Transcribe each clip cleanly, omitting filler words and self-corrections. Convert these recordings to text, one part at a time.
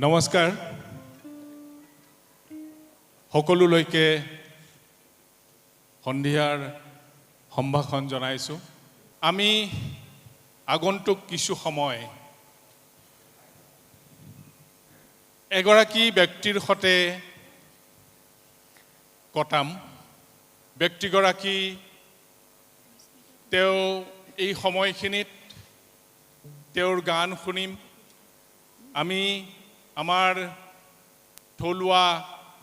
নমস্কাৰ সকলোলৈকে সন্ধিয়াৰ সম্ভাষণ জনাইছোঁ। আমি আগন্তুক কিছু সময় এগৰাকী ব্যক্তিৰ সৈতে কটাম। ব্যক্তিগৰাকী তেওঁ এই সময়খিনিত তেওঁৰ গান শুনিম। আমি আমাৰ থলুৱা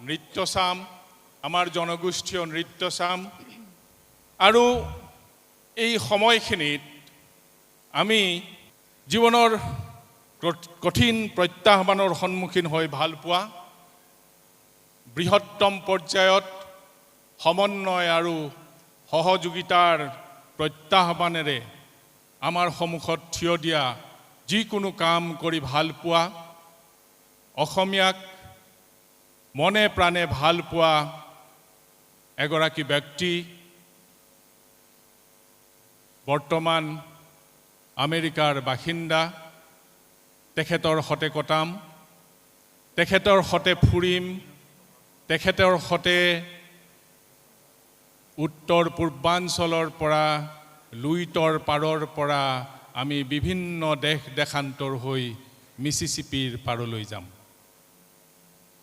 নৃত্য চাম, আমাৰ জনগোষ্ঠীয় নৃত্য চাম আৰু এই সময়খিনিত আমি জীৱনৰ কঠিন প্ৰত্যাহ্বানৰ সন্মুখীন হৈ ভাল পোৱা বৃহত্তম পৰ্যায়ত সমন্বয় আৰু সহযোগিতাৰ প্ৰত্যাহ্বানেৰে আমাৰ সন্মুখত থিয় দিয়া যিকোনো কাম কৰি ভাল পোৱা অসমীয়াক মনে প্ৰাণে ভাল পোৱা এগৰাকী ব্যক্তি বৰ্তমান আমেৰিকাৰ বাসিন্দা। তেখেতৰ সৈতে কটাম, তেখেতৰ সৈতে ফুৰিম, তেখেতৰ সৈতে উত্তৰ পূৰ্বাঞ্চলৰ পৰা লুইতৰ পাৰৰ পৰা আমি বিভিন্ন দেশ দেশান্তৰ হৈ মিছিছিপিৰ পাৰলৈ যাম।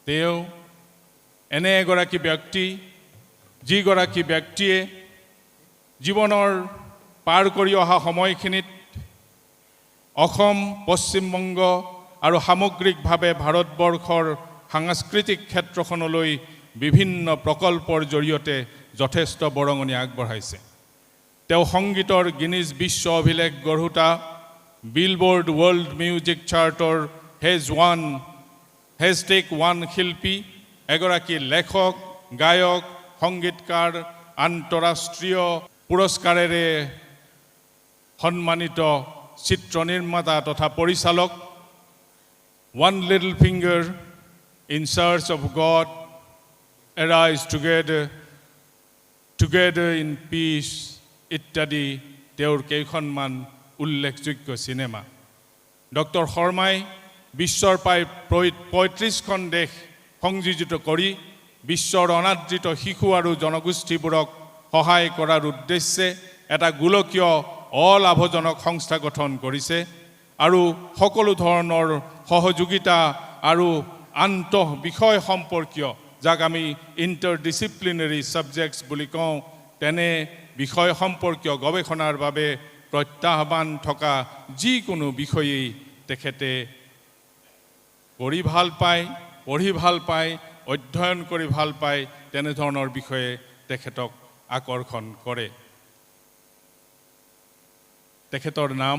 তেওঁ এনে এগৰাকী ব্যক্তি যিগৰাকী ব্যক্তিয়ে জীৱনৰ পাৰ কৰি অহা সময়খিনিত অসম, পশ্চিমবংগ আৰু সামগ্ৰিকভাৱে ভাৰতবৰ্ষৰ সাংস্কৃতিক ক্ষেত্ৰখনলৈ বিভিন্ন প্ৰকল্পৰ জৰিয়তে যথেষ্ট বৰঙণি আগবঢ়াইছে। তেওঁ সংগীতৰ গিনিজ বিশ্ব অভিলেখ গঢ়োতা বিলবোৰ্ড ৱৰ্ল্ড মিউজিক চাৰ্টৰ হেজটেক ওৱান শিল্পী, এগৰাকী লেখক, গায়ক, সংগীতকাৰ, আন্তঃৰাষ্ট্ৰীয় পুৰস্কাৰেৰে সন্মানিত চিত্ৰ নিৰ্মাতা তথা পৰিচালক। One little finger, in church of God, arise together in peace ইত্যাদি তেওঁৰ কেইখনমান উল্লেখযোগ্য চিনেমা। ডক্টৰ শৰ্মাই বিশ্বৰ প্ৰায় ৩৫খন দেশ সংযোজিত কৰি বিশ্বৰ অনাদৃত শিশু আৰু জনগোষ্ঠীবোৰক সহায় কৰাৰ উদ্দেশ্যে এটা গোলকীয় অলাভজনক সংস্থা গঠন কৰিছে আৰু সকলো ধৰণৰ সহযোগিতা আৰু আন্তঃ বিষয় সম্পৰ্কীয়, যাক আমি ইণ্টাৰডিচিপ্লিনাৰী ছাবজেক্টছ বুলি কওঁ, তেনে বিষয় সম্পৰ্কীয় গৱেষণাৰ বাবে প্ৰত্যাহ্বান থকা যিকোনো বিষয়েই তেখেতে কৰি ভাল পায়, পঢ়ি ভাল পায়, অধ্যয়ন কৰি ভাল পায়, তেনেধৰণৰ বিষয়ে তেখেতক আকৰ্ষণ কৰে। তেখেতৰ নাম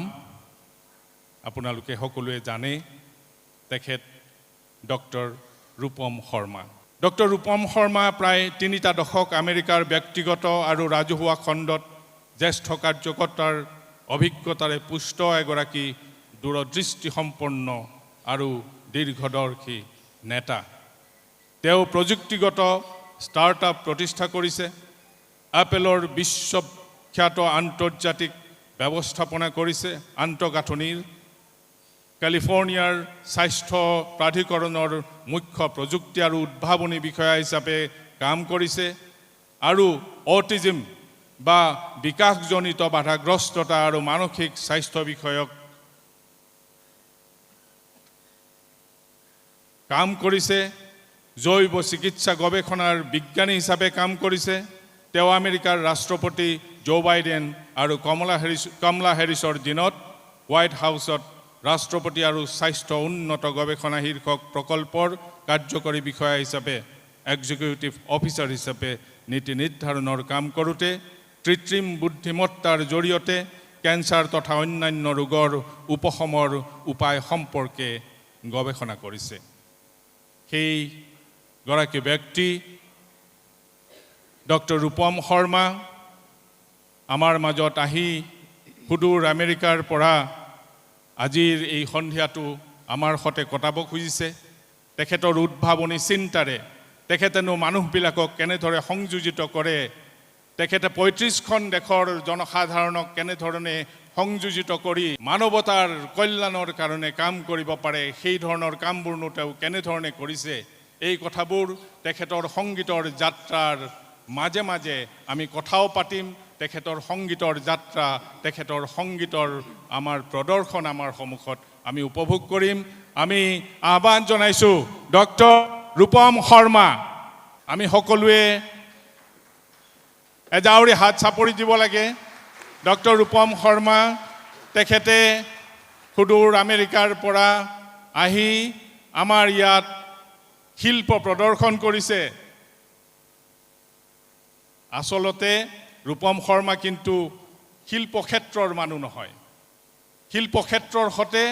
আপোনালোকে সকলোৱে জানে। তেখেত ডক্টৰ ৰূপম শৰ্মা। ডক্টৰ ৰূপম শৰ্মা প্ৰায় ৩টা দশক আমেৰিকাৰ ব্যক্তিগত আৰু ৰাজহুৱা খণ্ডত জ্যেষ্ঠ কাৰ্যকৰ্তাৰ অভিজ্ঞতাৰে পুষ্ট এগৰাকী দূৰদৃষ্টিসম্পন্ন আৰু দীৰ্ঘদৰ্শী নেতা। তেওঁ প্ৰযুক্তিগত ষ্টাৰ্টআপ প্ৰতিষ্ঠা কৰিছে, এপেলৰ বিশ্বখ্যাত আন্তৰ্জাতিক ব্যৱস্থাপনা কৰিছে, আন্তঃগাঁথনিৰ কেলিফৰ্ণিয়াৰ স্বাস্থ্য প্ৰাধিকৰণৰ মুখ্য প্ৰযুক্তি আৰু উদ্ভাৱনী বিষয়া হিচাপে কাম কৰিছে আৰু অটিজম বা বিকাশজনিত বাধাগ্ৰস্ততা আৰু মানসিক স্বাস্থ্য বিষয়ক কাম কৰিছে। জৈৱ চিকিৎসা গৱেষণাৰ বিজ্ঞানী হিচাপে কাম কৰিছে। তেওঁ আমেৰিকাৰ ৰাষ্ট্ৰপতি জো বাইডেন আৰু কমলা হেৰিছৰ দিনত হোৱাইট হাউচত ৰাষ্ট্ৰপতি আৰু স্বাস্থ্য উন্নত গৱেষণা শীৰ্ষক প্ৰকল্পৰ কাৰ্যকৰী বিষয়া হিচাপে, এক্সিকিউটিভ অফিচাৰ হিচাপে নীতি নিৰ্ধাৰণৰ কাম কৰোঁতে কৃত্ৰিম বুদ্ধিমত্তাৰ জৰিয়তে কেঞ্চাৰ তথা অন্যান্য ৰোগৰ উপশমৰ উপায় সম্পৰ্কে গৱেষণা কৰিছে। সেইগৰাকী ব্যক্তি ডক্টৰ ৰূপম শৰ্মা আমাৰ মাজত আহি সুদূৰ আমেৰিকাৰ পৰা আজিৰ এই সন্ধিয়াটো আমাৰ সৈতে কটাব খুজিছে। তেখেতৰ উদ্ভাৱনী চিন্তাৰে তেখেতেনো মানুহবিলাকক কেনেদৰে সংযোজিত কৰে, তেখেতে ৩৫খন দেশৰ জনসাধাৰণক কেনেধৰণে সংযোজিত কৰি মানৱতাৰ কল্যাণৰ কাৰণে কাম কৰিব পাৰে সেই ধৰণৰ কামবোৰনো তেওঁ কেনেধৰণে কৰিছে এই কথাবোৰ তেখেতৰ সংগীতৰ যাত্ৰাৰ মাজে মাজে আমি কথাও পাতিম তেখেতৰ সংগীতৰ যাত্ৰা তেখেতৰ সংগীতৰ আমাৰ প্ৰদৰ্শন আমাৰ সন্মুখত আমি উপভোগ কৰিম আমি আহ্বান জনাইছো ডক্টৰ ৰূপম শৰ্মা আমি সকলোৱে এজাউৰি হাত চাপৰি দিব লাগে ডক্টৰ ৰূপম শৰ্মা তেখেতে সুদূৰ আমেৰিকাৰ পৰা আহি আমাৰ ইয়াত শিল্প প্ৰদৰ্শন কৰিছে আসলতে ৰূপম শৰ্মা কিন্তু শিল্পক্ষেত্ৰৰ মানুহ নহয় শিল্পক্ষেত্ৰৰ হতে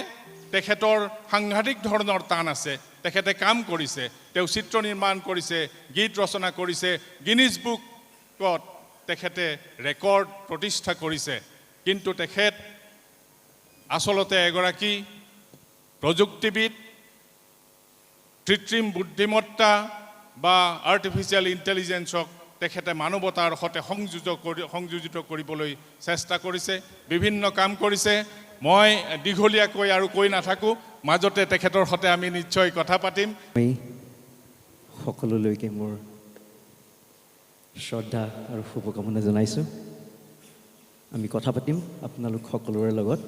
তেখেতৰ সাংঘাতিক ধৰণৰ টান আছে তেখেতে কাম কৰিছে তেওঁ চিত্ৰ নিৰ্মাণ কৰিছে গীত ৰচনা কৰিছে গিনিজ বুকত তেখেতে ৰেকৰ্ড প্ৰতিষ্ঠা কৰিছে কিন্তু তেখেত আসলতে এগৰাকী প্ৰযুক্তিবিদ কৃত্ৰিম বুদ্ধিমত্তা বা আৰ্টিফিচিয়েল ইন্টেলিজেন্সক তেখেতে মানৱতাৰ সৈতে সংযোজিত কৰিবলৈ চেষ্টা কৰিছে বিভিন্ন কাম কৰিছে মই দীঘলীয়াকৈ আৰু কৈ নাথাকো মাজতে তেখেতৰ সৈতে আমি নিশ্চয় কথা পাতিম সকলোলৈকে মোৰ শ্ৰদ্ধা আৰু শুভকামনা জনাইছো আমি কথা পাতিম আপোনালোক সকলোৰে লগত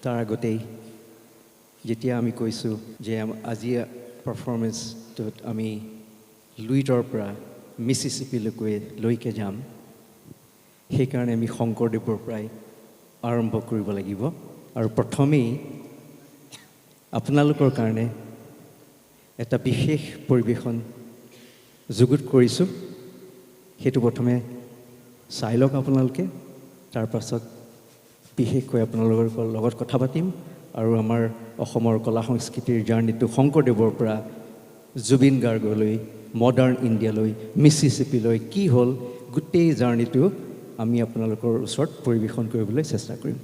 তাৰ আগতেই যেতিয়া আমি কৈছো যে আজি পাৰফৰ্মেন্সটোত আমি লুইটৰ পৰা মিছিছিপিলৈকে যাম সেইকাৰণে আমি শংকৰদেৱৰ পৰাই আৰম্ভ কৰিব লাগিব আৰু প্ৰথমেই আপোনালোকৰ কাৰণে এটা বিশেষ পৰিৱেশন যুগুত কৰিছোঁ সেইটো প্ৰথমে চাই লওক আপোনালোকে তাৰ পাছত বিশেষকৈ আপোনালোকৰ লগত কথা পাতিম আৰু আমাৰ অসমৰ কলা সংস্কৃতিৰ জাৰ্নিটো শংকৰদেৱৰ পৰা জুবিন গাৰ্গলৈ মডাৰ্ণ ইণ্ডিয়ালৈ মিছিছিপিলৈ কি হ'ল গোটেই জাৰ্নিটো আমি আপোনালোকৰ ওচৰত পৰিৱেশন কৰিবলৈ চেষ্টা কৰিম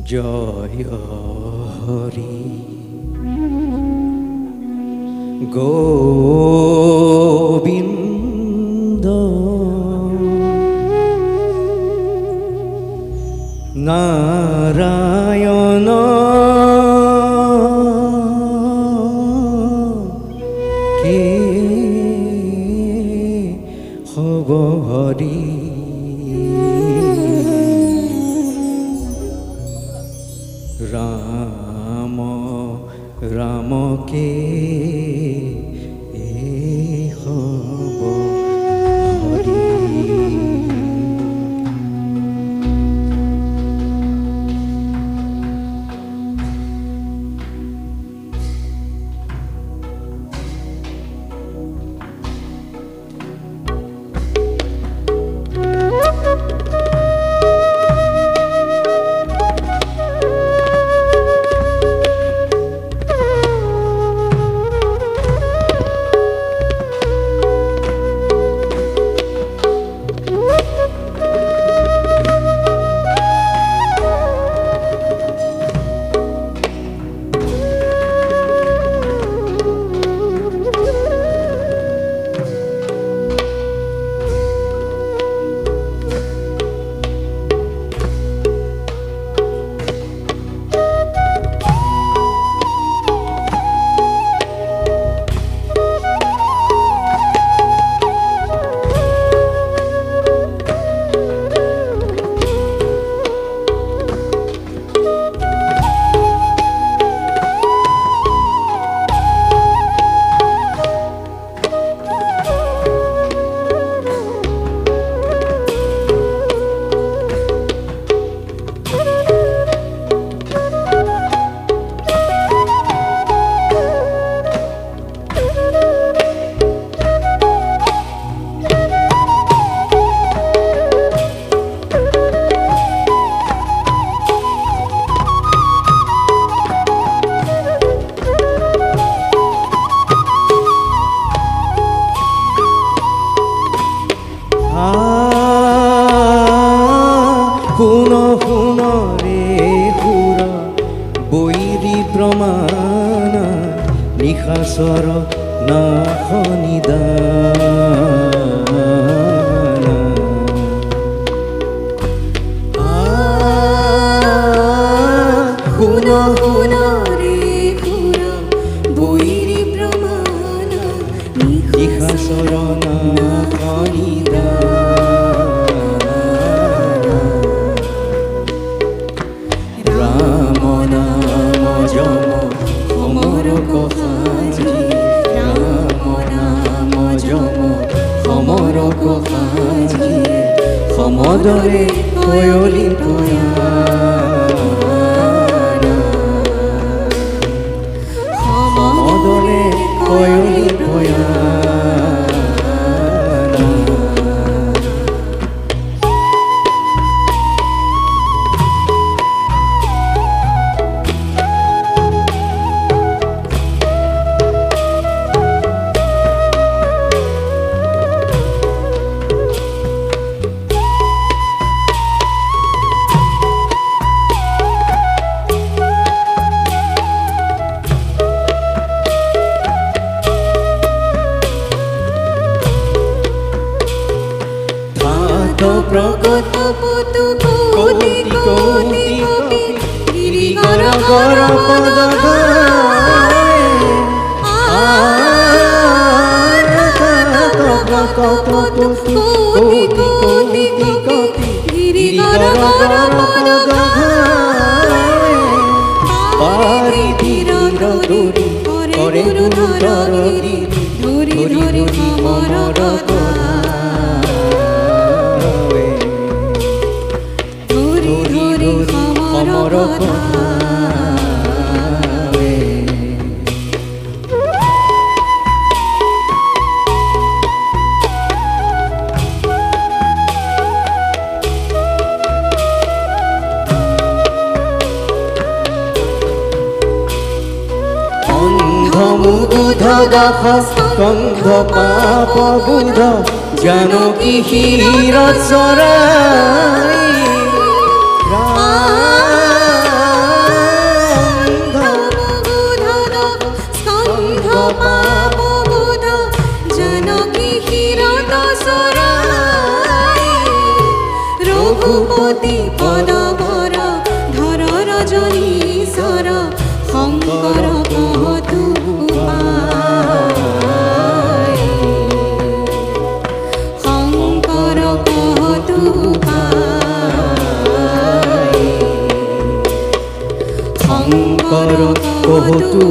জয় হৰি গোবিন্দ নাৰায়ণ কে হব হৰি ৰাম ৰামকে হব হৰি শুন শুন ৰে সুৰ বৈৰী প্ৰমাণ নিশাচৰ নাশ নিদান শুন শুন ৰে সুৰ বৈৰী প্ৰমাণ নিশাচৰ নাশ নিদান ৰাম নাম জম সমৰ কহাজি ৰাম নাম জম সমৰ কহাজি সমদৰে কয়লি তয়া সমদৰে কয়লি তয়া প্রগত পতু কোটি কোটি কপি গিরিগর গর পদ পতু কোটি কোটি কপি গিরিগর গর পদ পারি ধীর দৌড়ি করে গুরু ধরি ধরি ধরি সমর কথা সমর কথা অন্ধ মুগ্ধ দাস স্কন্ধ পাপ বুধ জানকী হীর চৰাই ৰঘুপতি পদ ভৰ ধৰ ৰজনীশ্বৰ শঙ্কৰ কহতু উপায় শঙ্কৰ কহতু উপায় শঙ্কৰ কহতু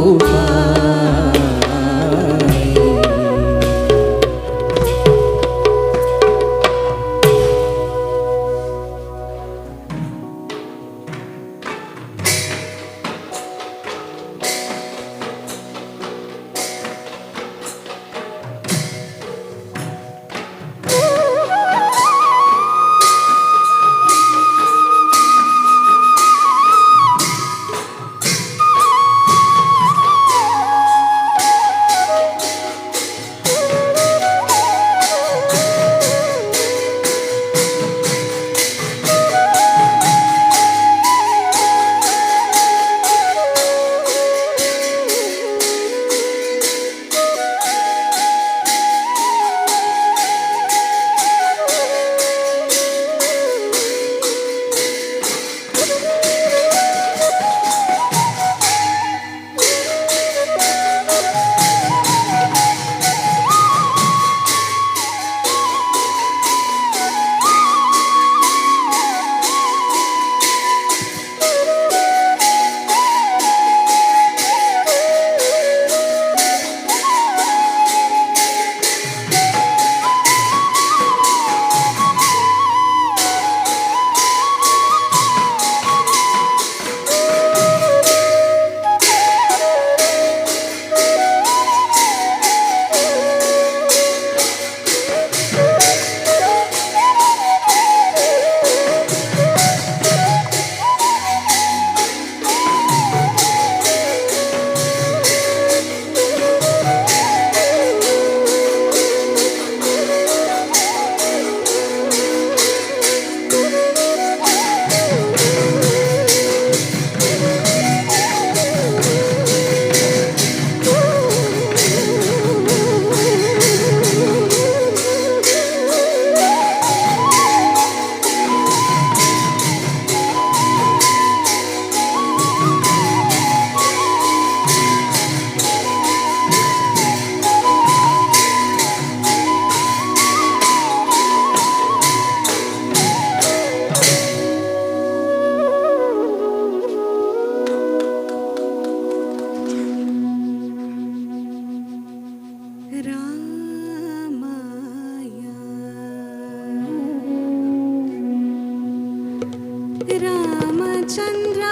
रामचन्द्राय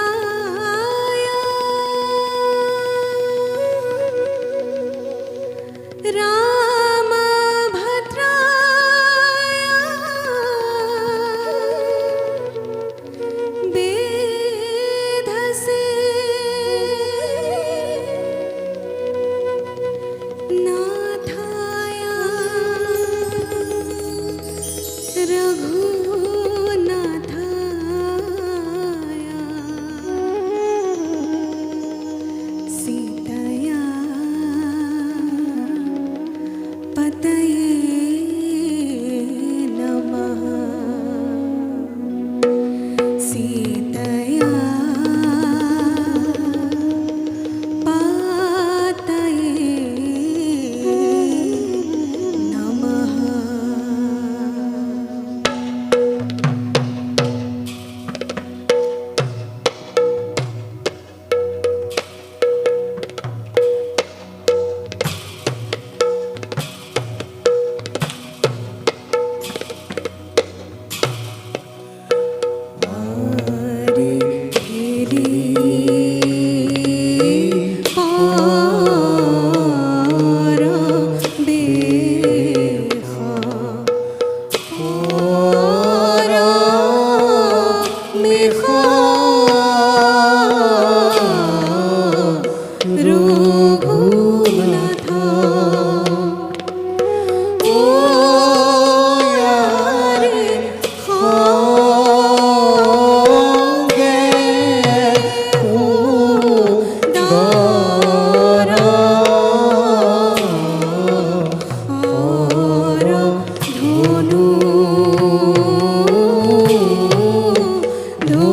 रामभद्राय वेधसे नाथाय रघुनाथाय सीतया पतये नमः सीतया पतये नमः हरे पार बेखा पार मेखा रघुनाथा ओ यारे खागे दारा हार धनु धनु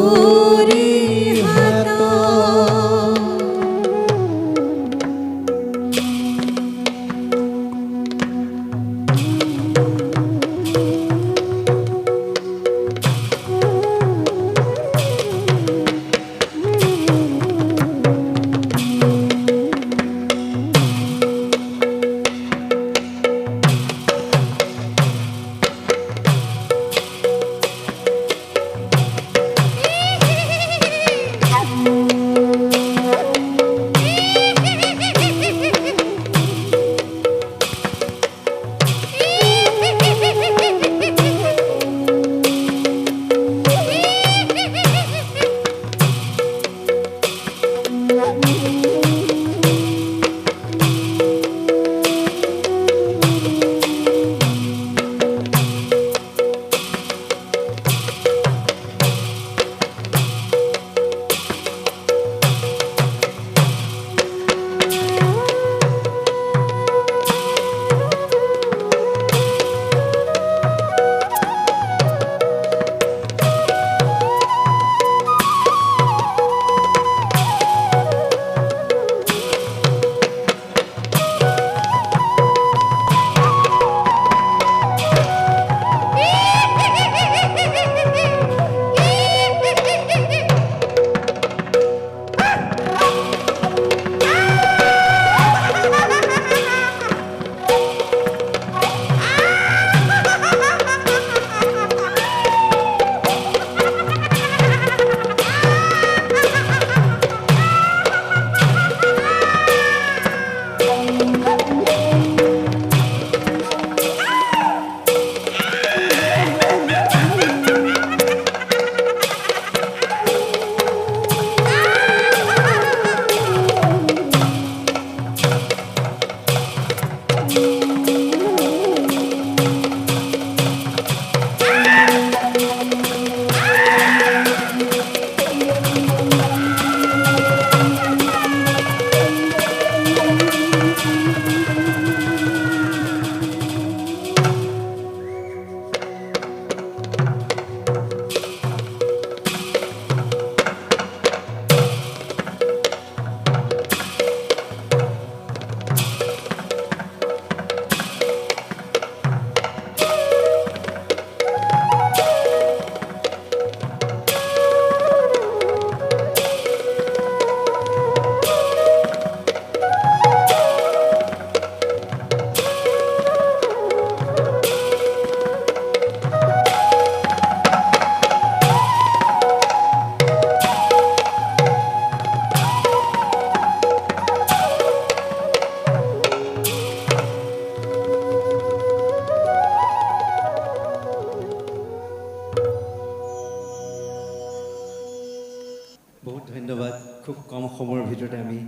বহুত ধন্যবাদ। খুব কম সময়ৰ ভিতৰতে আমি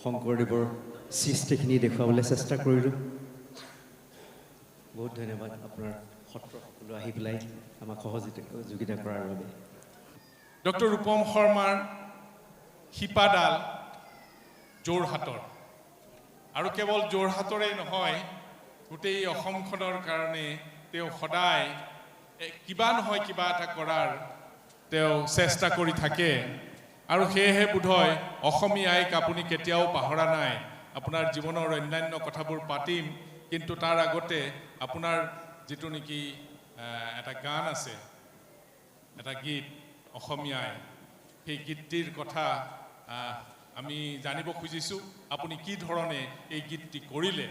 শংকৰদেৱৰ সৃষ্টিখিনি দেখুৱাবলৈ চেষ্টা কৰিলোঁ। বহুত ধন্যবাদ আপোনাৰ সত্ৰ সকলো আহি পেলাই আমাক সহযোগিতা কৰাৰ বাবে। ডক্টৰ ৰূপম শৰ্মাৰ শিপাডাল যোৰহাটৰ, আৰু কেৱল যোৰহাটৰেই নহয়, গোটেই অসমখনৰ কাৰণে তেওঁ সদায় কিবা নহয় কিবা এটা কৰাৰ তেওঁ চেষ্টা কৰি থাকে। আৰু সেয়েহে বোধহয় অসমীয়াইক আপুনি কেতিয়াও পাহৰা নাই। আপোনাৰ জীৱনৰ অন্যান্য কথাবোৰ পাতিম, কিন্তু তাৰ আগতে আপোনাৰ যিটো নেকি এটা গান আছে, এটা গীত অসমীয়াই, সেই গীতটিৰ কথা আমি জানিব খুজিছোঁ। আপুনি কি ধৰণে এই গীতটি কৰিলে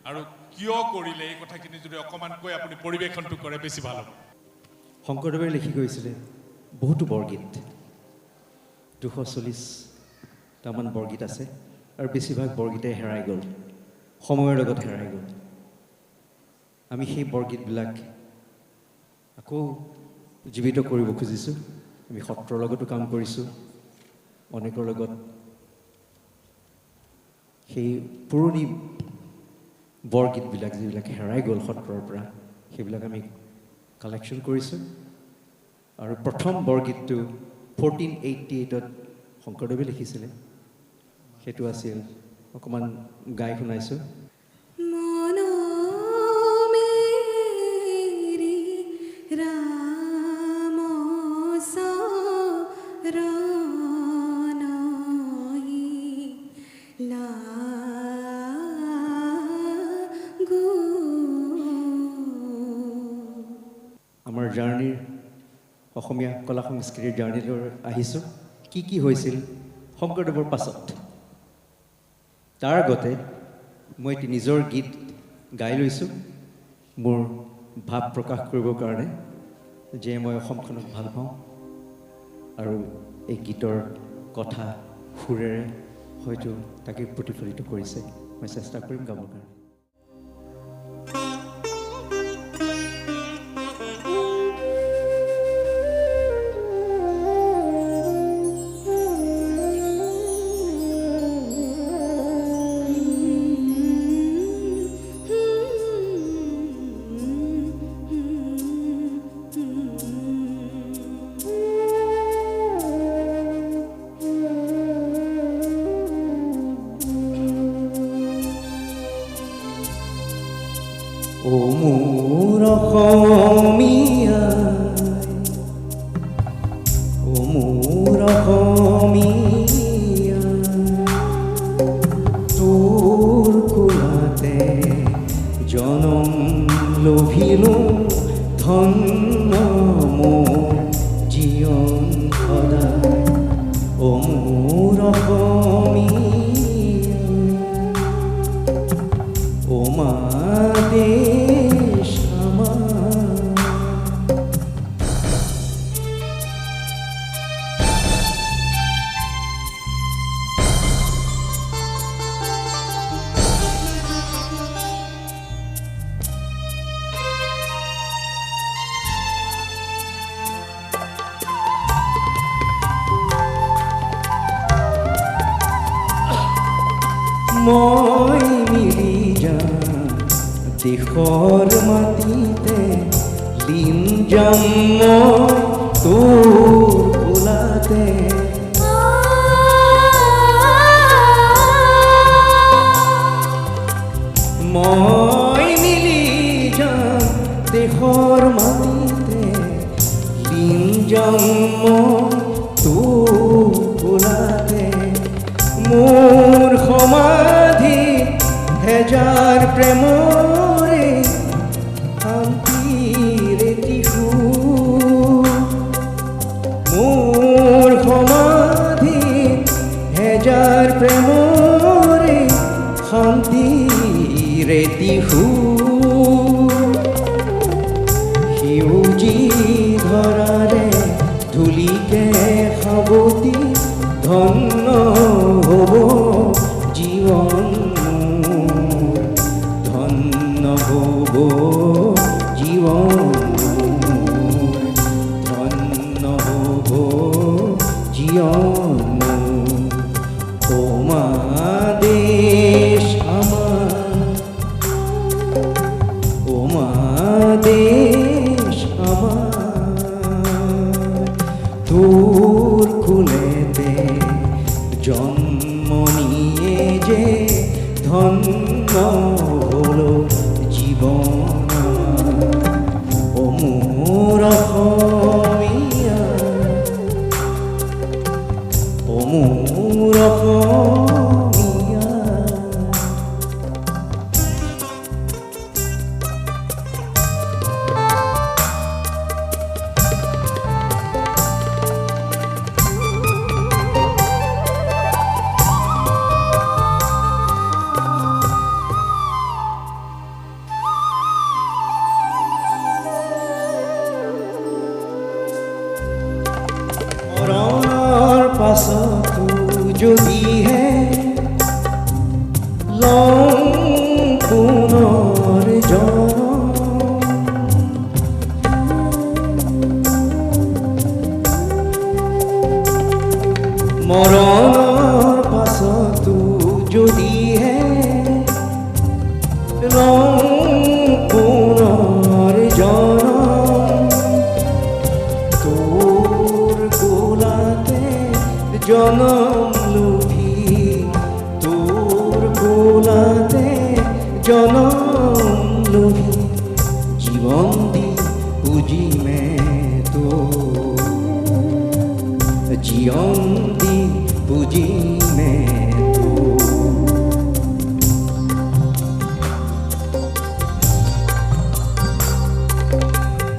আৰু কিয় কৰিলে, এই কথাখিনি যদি অকণমান কৈ আপুনি পৰিৱেশনটো কৰে বেছি ভাল হ'ব। শংকৰদেৱে লিখি গৈছিলে বহুতো বৰগীত, 240টামান বৰগীত আছে, আৰু বেছিভাগ বৰগীতে হেৰাই গ'ল, সময়ৰ লগত হেৰাই গ'ল। আমি সেই বৰগীতবিলাক আকৌ জীৱিত কৰিব খুজিছোঁ। আমি সত্ৰৰ লগতো কাম কৰিছোঁ, অনেকৰ লগত সেই পুৰণি বৰগীতবিলাক যিবিলাক হেৰাই গ'ল সত্ৰৰ পৰা, সেইবিলাক আমি কালেকশ্যন কৰিছোঁ। আৰু প্ৰথম বৰগীতটো 1488ত শংকৰদেৱে লিখিছিলে, সেইটো আছিল, অকণমান গাই শুনাইছোঁ। আমাৰ জাৰ্ণিৰ, অসমীয়া কলা সংস্কৃতিৰ জাৰ্ণিলৈ আহিছোঁ। কি হৈছিল শংকৰদেৱৰ পাছত, তাৰ আগতে মই এটি নিজৰ গীত গাই লৈছোঁ, মোৰ ভাৱ প্ৰকাশ কৰিবৰ কাৰণে, যে মই অসমখনক ভাল পাওঁ। আৰু এই গীতৰ কথা সুৰেৰে হয়তো তাকে প্ৰতিফলিত কৰিছে। মই চেষ্টা কৰিম গাবৰ কাৰণে। ও মোৰ অসমীয়া, ও মোৰ অসমীয়া, তোৰ কোলাতে জনম লভিলোঁ, ধন্য মোৰ জীৱন সদায়। ও মোৰ অসমীয়া, ও মা দেশ আমাৰ, মই মিলি যাম দেশৰ মাটিতে, লীন যাম মই তোৰ কোলাতে। মই মিলি যাম দেশৰ মাটিতে, লীন যাম মই তোৰ কোলাতে। মোৰ সমাধি হেজাৰ প্ৰেমৰে শান্তিৰে দিশু, মোৰ সমাধি হেজাৰ প্ৰেমৰে শান্তিৰে দিশু। সেউজী ধৰাৰে ধূলিকে সাৱটি, ধন্য হ'ব জীৱন মোৰ, ধন্য হ'ব জীৱন মোৰ, ধন্য হ'ব জীৱন। জন্ম নিয়ে যে ধন্য হলো জীবন ও মোৰ অসমীয়া ও মোৰ অসমীয়া মৰণৰ পাছতো যদিহে লওঁ পুনৰ মৰণৰ পাছতো যদিহে লওঁ পুনৰ তোৰ গোলাতে জনম লোভি তোৰ গোলাতে জনম লোভি জীৱন দি পুজিমে তোৰ জীৱন দি পুজিমে তোৰ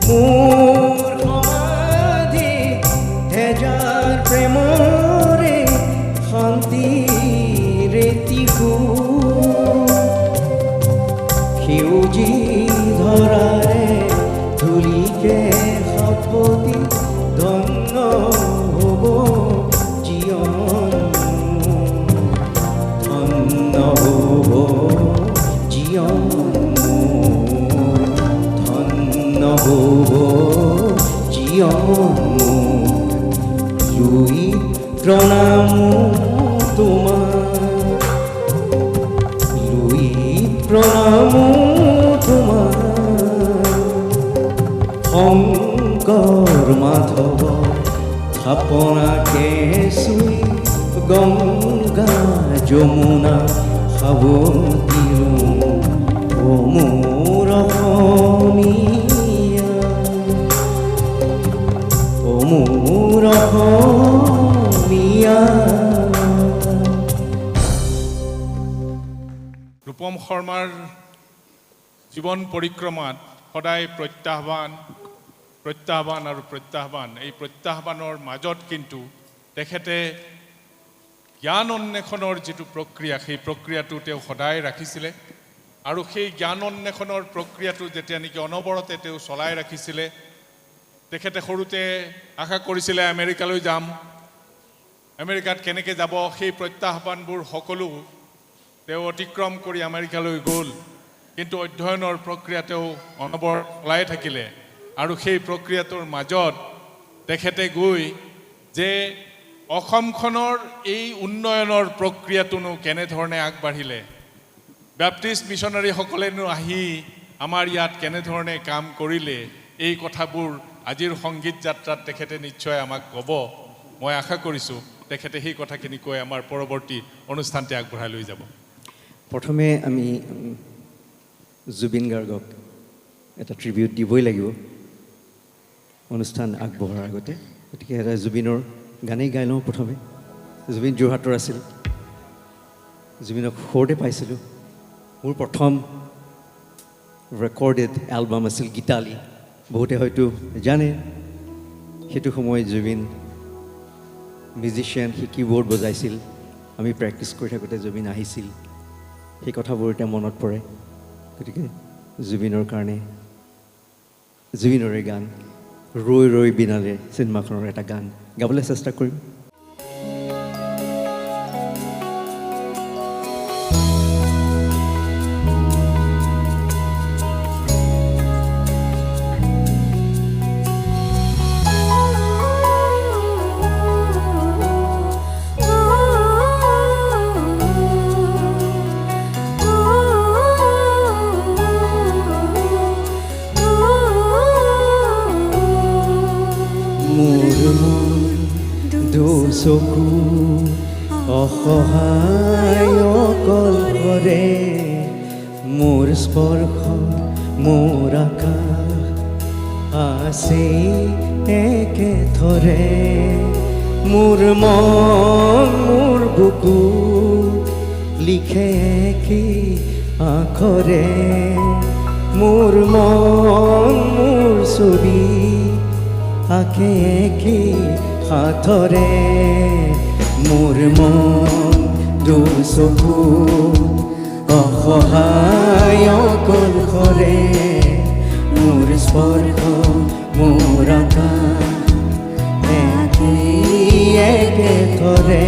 মোৰ সমাধি হেজাৰ প্ৰেমৰে শান্তিৰে তিহু সেউজী ধৰাৰে ধূলিকে শপতি ধন্য হ'ব জীৱন ধন্য হ'ব জীৱন নহব জীৱন লুই প্ৰণাম তোমাৰ লুই প্ৰণাম তোমাৰ শংকৰ মাধৱ থাপনাকে চুই গংগা যমুনা সাৱতিৰো ও মোৰ অসমীয়া ও মোৰ অসমীয়া ৰূপম শৰ্মাৰ জীৱন পৰিক্ৰমাত সদায় প্ৰত্যাহ্বান আৰু প্ৰত্যাহ্বান এই প্ৰত্যাহ্বানৰ মাজত কিন্তু তেখেতে জ্ঞান অন্বেষণৰ যিটো প্ৰক্ৰিয়া সেই প্ৰক্ৰিয়াটো তেওঁ সদায় ৰাখিছিলে আৰু সেই জ্ঞান অন্বেষণৰ প্ৰক্ৰিয়াটো যেতিয়া নেকি অনবৰতে তেওঁ চলাই ৰাখিছিলে তেখেতে সৰুতে আশা কৰিছিলে আমেৰিকালৈ যাম আমেৰিকাত কেনেকৈ যাব সেই প্ৰত্যাহ্বানবোৰ সকলো তেওঁ অতিক্ৰম কৰি আমেৰিকালৈ গ'ল কিন্তু অধ্যয়নৰ প্ৰক্ৰিয়া তেওঁ অনবৰত চলাই থাকিলে আৰু সেই প্ৰক্ৰিয়াটোৰ মাজত তেখেতে গৈ যে অসমখনৰ এই উন্নয়নৰ প্ৰক্ৰিয়াটোনো কেনেধৰণে আগবাঢ়িলে বেপ্টিষ্ট মিছনাৰীসকলেনো আহি আমাৰ ইয়াত কেনেধৰণে কাম কৰিলে এই কথাবোৰ আজিৰ সংগীত যাত্ৰাত তেখেতে নিশ্চয় আমাক ক'ব মই আশা কৰিছোঁ তেখেতে সেই কথাখিনি কৈ আমাৰ পৰৱৰ্তী অনুষ্ঠানটি আগবঢ়াই লৈ যাব প্ৰথমে আমি জুবিন গাৰ্গক এটা ট্ৰিবিউট দিবই লাগিব অনুষ্ঠান আগবঢ়াৰ আগতে গতিকে এটা জুবিনৰ গানেই গাই লওঁ প্ৰথমে জুবিন যোৰহাটৰ আছিল জুবিনক সৰুতে পাইছিলোঁ মোৰ প্ৰথম ৰেকৰ্ডেড এলবাম আছিল গীতালি বহুতে হয়তো জানে সেইটো সময়ত জুবিন মিউজিচিয়ান সি কীবৰ্ড বজাইছিল আমি প্ৰেক্টিছ কৰি থাকোঁতে জুবিন আহিছিল সেই কথাবোৰ এতিয়া মনত পৰে গতিকে জুবিনৰ কাৰণে জুবিনৰে গান ৰৈ ৰৈ বিনালে চিনেমাখনৰ এটা গান গাবলৈ চেষ্টা কৰিম চকু অসহায় অকলশৰে মোৰ স্পৰ্শ মোৰ আকাশ আছে একেথৰে মোৰ মন মোৰ বুকু লিখে কি আখৰে মোৰ মন মোৰ ছবি আঁকে কি হাতৰে মোৰ মন দুচকু অসহায় অকলশৰে মোৰ স্পৰ্শ মোৰ আকাশ একেথৰে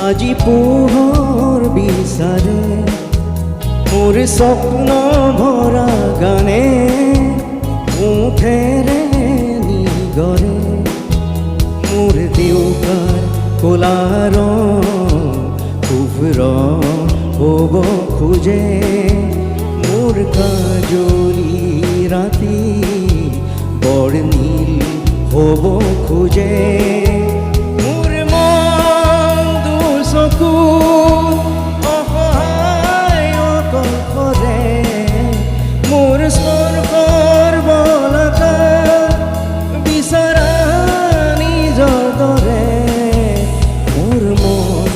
আজি পোহৰ বিচাৰে মোৰ স্বপ্ন ভৰা গানে মুখেৰে নিগৰে মোৰ দেউতাৰ ক'লা ৰং শুভ্ৰ হ'ব খোজে মোৰ কাজলি ৰাতি বৰ নীল হ'ব খোজে অসহায় অকলশৰে মোৰ স্পৰ্শৰ বলতা বিচৰা নিজৰ দৰে মোৰ মন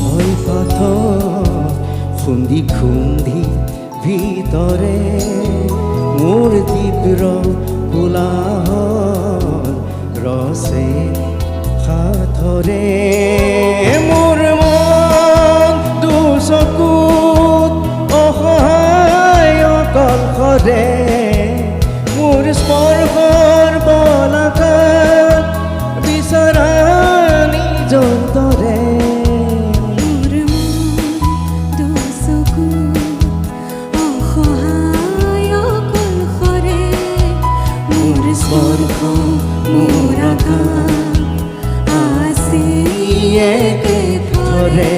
হয় পাথৰ খুন্দি খুন্দি ভিতৰে মোৰ তীব্ৰ কোলাহল ৰসে সাথৰে মোৰ মন দুচকুত অসহায় অকলশৰে মোৰ স্পৰ্শৰ বলতাত বিচৰা নিজৰ দৰে মোৰ মন দুচকুত অসহায় অকলশৰে মোৰ স্পৰ্শ মোৰ আকাশ আছে একেথৰে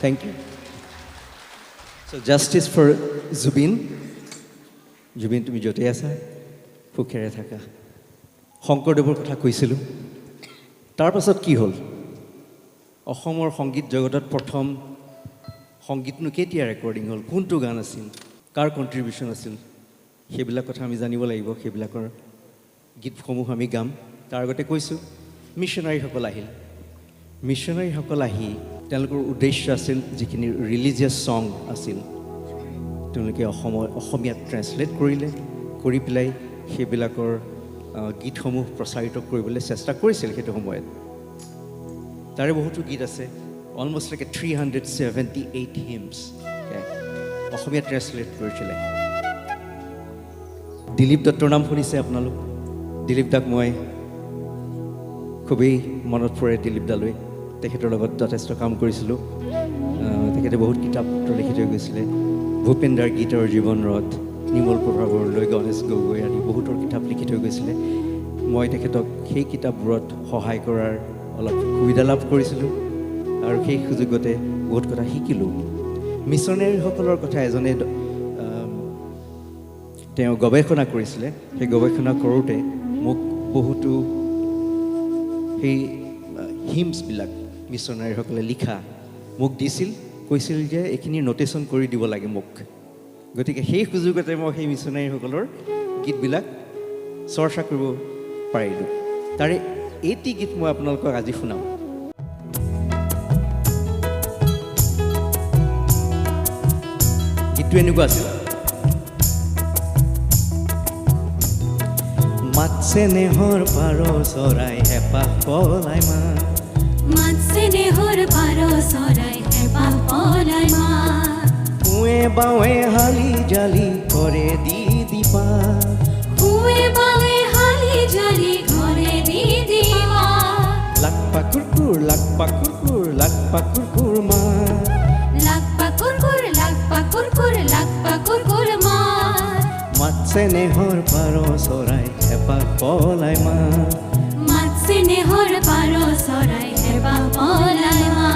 Thank you. So justice for Zubin. Zubin, তুমি য'তে আছা সুখেৰে থাকা শংকৰদেৱৰ কথা কৈছিলোঁ তাৰ পাছত কি হ'ল অসমৰ সংগীত জগতত প্ৰথম সংগীতনো কেতিয়া ৰেকৰ্ডিং হ'ল কোনটো গান আছিল কাৰ কণ্ট্ৰিবিউশ্যন আছিল সেইবিলাক কথা আমি জানিব লাগিব সেইবিলাকৰ গীতসমূহ আমি গাম তাৰ আগতে কৈছোঁ মিছনাৰীসকল আহি তেওঁলোকৰ উদ্দেশ্য আছিল যিখিনি ৰিলিজিয়াছ ছং আছিল তেওঁলোকে অসমীয়াত ট্ৰেন্সলেট কৰিলে কৰি পেলাই সেইবিলাকৰ গীতসমূহ প্ৰচাৰিত কৰিবলৈ চেষ্টা কৰিছিল সেইটো সময়ত তাৰে বহুতো গীত আছে অলমষ্ট লাইক 378 হিমছ অসমীয়া ট্ৰেন্সলেট কৰিছিলে দিলীপ দত্তৰ নাম শুনিছে আপোনালোক দিলীপ দাক মই খুবেই মনত পৰে দিলীপ দালৈ তেখেতৰ লগত যথেষ্ট কাম কৰিছিলোঁ তেখেতে বহুত কিতাপ পত্ৰ লিখি থৈ গৈছিলে ভূপেন্দ্ৰৰ গীতৰ জীৱন ৰথ নিমল প্ৰভা বৰদলৈ গণেশ গগৈ আদি বহুতৰ কিতাপ লিখি থৈ গৈছিলে মই তেখেতক সেই কিতাপবোৰত সহায় কৰাৰ অলপ সুবিধা লাভ কৰিছিলোঁ আৰু সেই সুযোগতে বহুত কথা শিকিলোঁ মিছনেৰীসকলৰ কথা এজনে তেওঁ গৱেষণা কৰিছিলে সেই গৱেষণা কৰোঁতে মোক বহুতো সেই হিমছবিলাক মিছনাৰীসকলে লিখা মোক দিছিল কৈছিল যে এইখিনি নোটেশ্যন কৰি দিব লাগে মোক গতিকে সেই সুযোগতে মই সেই মিছনাৰীসকলৰ গীতবিলাক চৰ্চা কৰিব পাৰিলোঁ তাৰে এটি গীত মই আপোনালোকক আজি শুনাম গীতটো এনেকুৱা আছিল মাতছে নেহৰ পাৰ চৰাই হেঁপাহ পলাই মা মাতছে নেহৰ পাৰ চৰাই হেঁপাহ পলাই মা কুঁৱে বাৱে হালি জালি কৰে দি দীপা হুয়ে বাৱে হালি জালি ঘৰে দিদিমা লাকপা কুৰকুৰ লাকপা কুৰকুৰ লাকপা কুৰকুৰ মা লাগপা কুৰকুৰ লাগপা কুৰকুৰ লাগপা কুৰকুৰ মা মাতছে নেহৰ পাৰ চৰাই হেপা পলাই মা মাতছে নেহৰ পাৰো সৰাই হেবা পলাই মা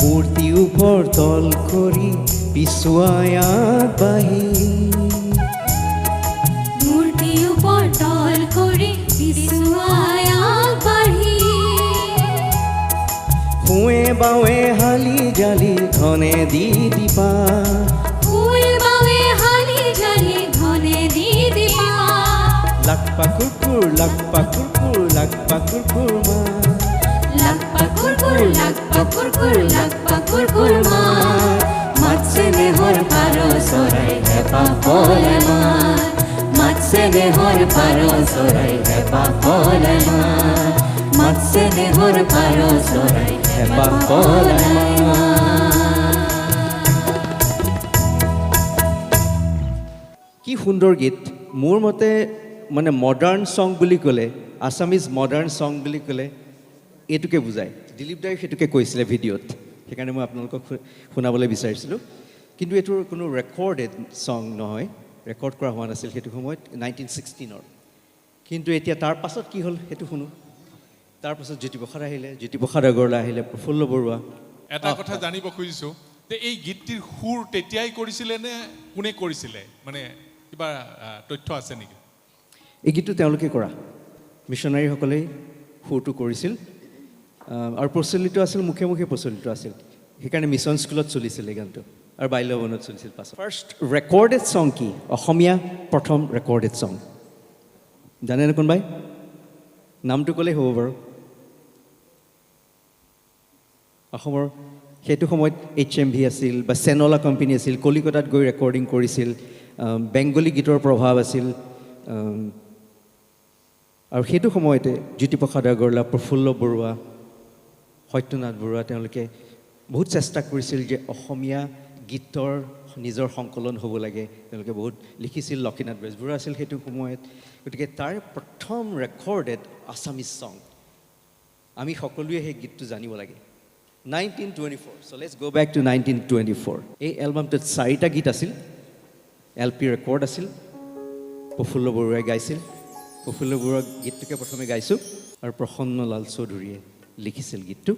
মূৰ্তি ওপৰ তল কৰি পিছুৱাই আগবাঢ়ি মূৰ্তি উপৰ তল কৰে বিশুয়ায় আগবাঢ়ি সোঁৱে বাৱে হালি জালি ঘনে দি দীপা হুয়ে বাৱে হালি জালি ঘনে দিদিমা লাকপা কুৰকুৰ লাকপা কুৰকুৰ লাকপা কুৰকুৰ মা লাগপা কুরকুর লাগপা কুরকুর লাগপা কুরকুর মা মাতছে নেহর পারো সরাই হেপা পলাই মা মাতছে নেহর পারো সরাই হেপা পলাই মা মাতছে নেহর পারো সরাই হেপা পলাই মা কি সুন্দৰ গীত মোৰ মতে মানে মডাৰ্ণ ছং বুলি ক'লে আছামিজ মডাৰ্ণ ছং বুলি ক'লে এইটোকে বুজায় দিলীপ দাই সেইটোকে কৈছিলে ভিডিঅ'ত সেইকাৰণে মই আপোনালোকক শুনাবলৈ বিচাৰিছিলোঁ কিন্তু এইটোৰ কোনো ৰেকৰ্ডেড ছং নহয় ৰেকৰ্ড কৰা হোৱা নাছিল সেইটো সময়ত 1916 কিন্তু এতিয়া তাৰ পাছত কি হ'ল সেইটো শুনো তাৰপাছত জ্যোতিপ্ৰসাদ আহিলে জ্যোতিপ্ৰসাদ আগৰৱালা আহিলে প্ৰফুল্ল বৰুৱা এটা কথা জানিব খুজিছোঁ যে এই গীতটিৰ সুৰ তেতিয়াই কৰিছিলে নে কোনে কৰিছিলে মানে কিবা তথ্য আছে নেকি এই গীতটো তেওঁলোকে কৰা মিছনাৰীসকলেই সুৰটো কৰিছিল আৰু প্ৰচলিত আছিল মুখে মুখে প্ৰচলিত আছিল সেইকাৰণে মিছন স্কুলত চলিছিল এই গানটো আৰু বাল্যভৱনত চলিছিল পাছত ফাৰ্ষ্ট ৰেকৰ্ডেড ছং কি অসমীয়া প্ৰথম ৰেকৰ্ডেড ছং জানেনে কোনোবাই নামটো ক'লেই হ'ব বাৰু অসমৰ সেইটো সময়ত HMV আছিল বা চেনলা কোম্পানী আছিল কলিকতাত গৈ ৰেকৰ্ডিং কৰিছিল বেংগলী গীতৰ প্ৰভাৱ আছিল আৰু সেইটো সময়তে জ্যোতিপ্ৰসাদ আগৰৱালা প্ৰফুল্ল বৰুৱা সত্যনাথ বৰুৱা তেওঁলোকে বহুত চেষ্টা কৰিছিল যে অসমীয়া গীতৰ নিজৰ সংকলন হ'ব লাগে তেওঁলোকে বহুত লিখিছিল লক্ষীনাথ বেজবৰুৱা আছিল সেইটো সময়ত গতিকে তাৰ প্ৰথম ৰেকৰ্ডেড আছামিজ ছং আমি সকলোৱে সেই গীতটো জানিব লাগে 1924 so let's go back to 1924 এই এলবামটোত 4টা গীত আছিল LP ৰেকৰ্ড আছিল প্ৰফুল্ল বৰুৱাই গাইছিল প্ৰফুল্ল বৰুৱাৰ গীতটোকে প্ৰথমে গাইছোঁ আৰু প্ৰসন্নলাল চৌধুৰীয়ে লিখিছিল গীতটো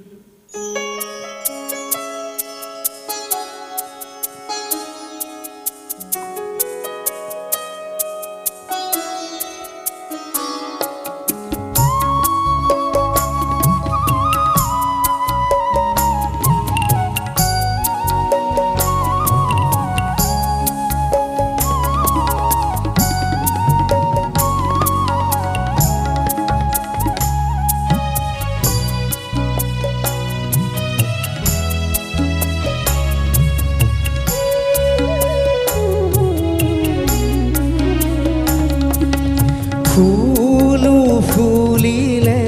ফুলো ফুলিলে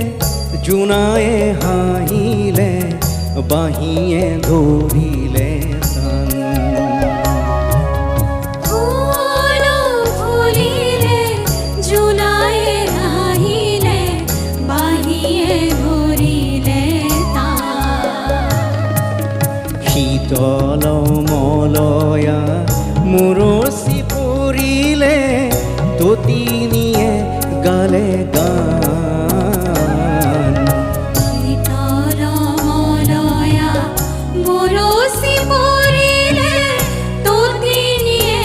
জোনায়ে হাঁহিলে বাঁহীয়ে ধৰিলে তান ফুলো ফুলিলে জোনায়ে হাঁহিলে বাহিয়ে ধৰিলে শীতল মলয়া মুৰচি পৰিলে ততিনিয়ে গালে গান শীতল মলয়া বৰষি পৰিলে ততিনিয়ে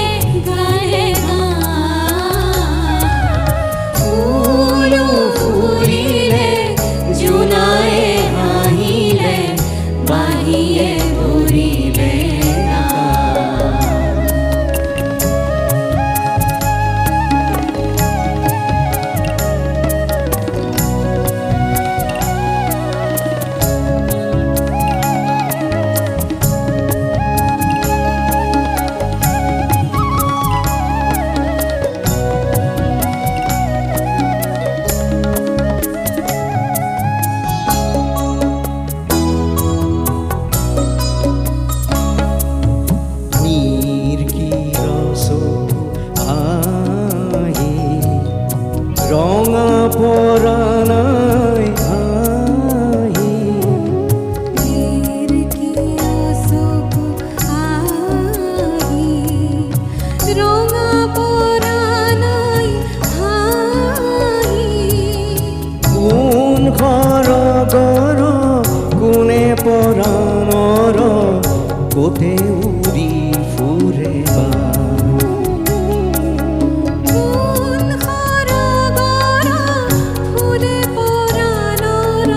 গালে গান ফুলো ফুলিলে জোনায়ে হাঁহিলে বাহিয়ে ধৰিলে ৰঙা পৰাণাই ভাহি কোন ঘৰ গৰ কোনে পৰাণৰ কোতে উৰি ফুৰে বা কোন সৰগৰ ফুলে পৰাণৰ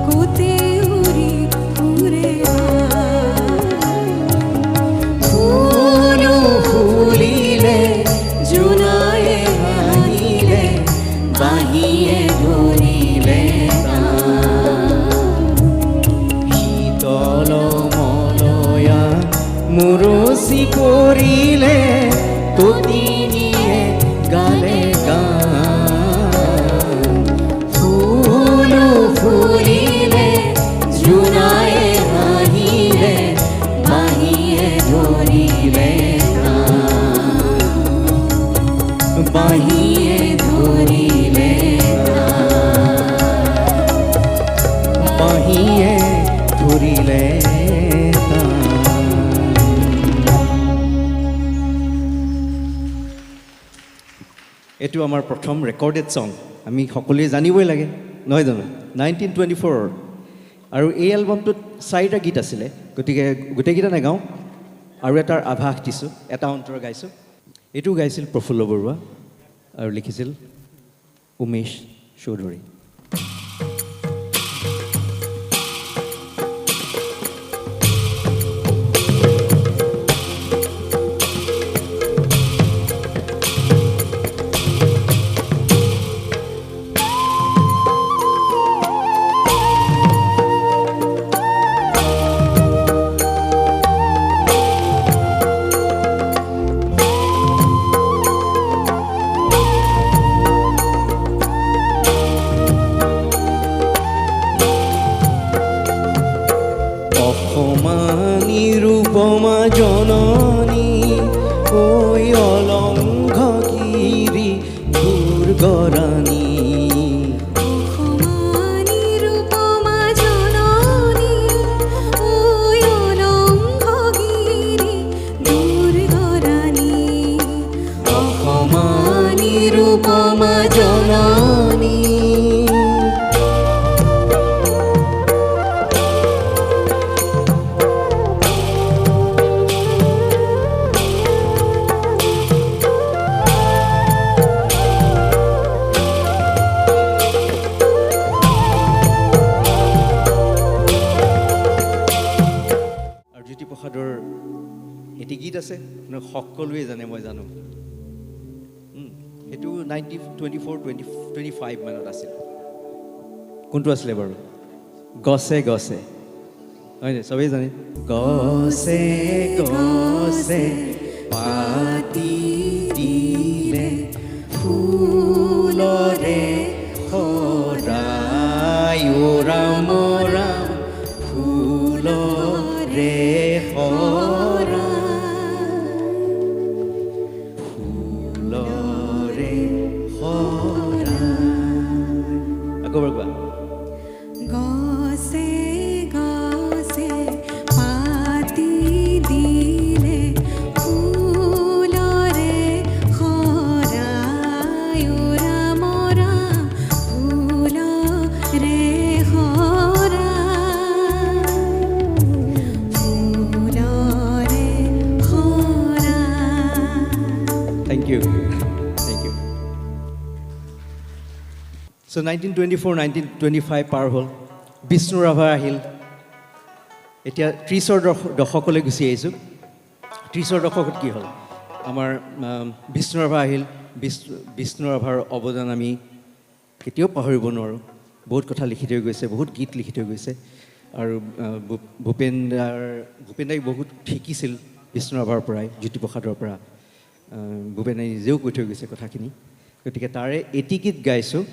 কোতে উৰি ফুৰে ফুল ফুলিলে জোনায়ে হাঁহিলে বাঁহীয়ে ধৰিলে শীতল মলয়া মুৰচি কৰিলে ততিনীয়ে গালে গান ফুল ফুলিলে জোনায়ে হাঁহিলে বাঁহীয়ে ধৰিলে বাঁহীয়ে ধৰিলে বাঁহীয়ে ধৰিলে এইটো আমাৰ প্ৰথম ৰেকৰ্ডেড ছং আমি সকলোৱে জানিবই লাগে নহয় জানো 1924 আৰু এই এলবামটোত 4টা গীত আছিলে গতিকে গোটেইকেইটা নাগাওঁ আৰু এটাৰ আভাস দিছোঁ এটা অন্তৰ গাইছোঁ এইটো গাইছিল প্ৰফুল্ল বৰুৱা আৰু লিখিছিল উমেশ চৌধুৰী অসমানি ৰূপমা জননী ঐ অলংঘ গিৰি দুৰ্গৰাণী অসমানি ৰূপমা জননী ঐ অলংঘগিৰি দুৰ্গৰাণী অসমানি ৰূপমা জননী আৰু জ্যোতিপ্ৰসাদৰ এটি গীত আছে আপোনাক সকলোৱে জানে মই জানো সেইটো 1924-25 মানত আছিল কোনটো আছিলে বাৰু গছে গছে হয়নে চবেই জানে গছে গছে পাতি দিলে ফুলৰে সৰাই ও ৰাম ৰাম ফুলৰে ফুলৰে আকৌ এবাৰ কোৱা গছে গছে পাতি দিলে ফুলৰে সৰাই ও ৰাম ৰাম ফুলৰে সৰাই ফুলৰে সৰাই Thank you. Thank you. So 1924-1925 পাৰ হ'ল বিষ্ণু ৰাভা আহিল এতিয়া 30ৰ দশকলৈ গুচি আহিছোঁ 30ৰ দশকত কি হ'ল আমাৰ বিষ্ণু ৰাভা আহিল বিষ্ণু ৰাভাৰ অৱদান আমি কেতিয়াও পাহৰিব নোৱাৰোঁ বহুত কথা লিখি থৈ গৈছে বহুত গীত লিখি থৈ গৈছে আৰু ভূপেন দাই বহুত শিকিছিল বিষ্ণু ৰাভাৰ পৰাই জ্যোতিপ্ৰসাদৰ পৰা ভূপেনে নিজেও কৈ থৈ গৈছে কথাখিনি গতিকে তাৰে এটি গীত গাইছোঁ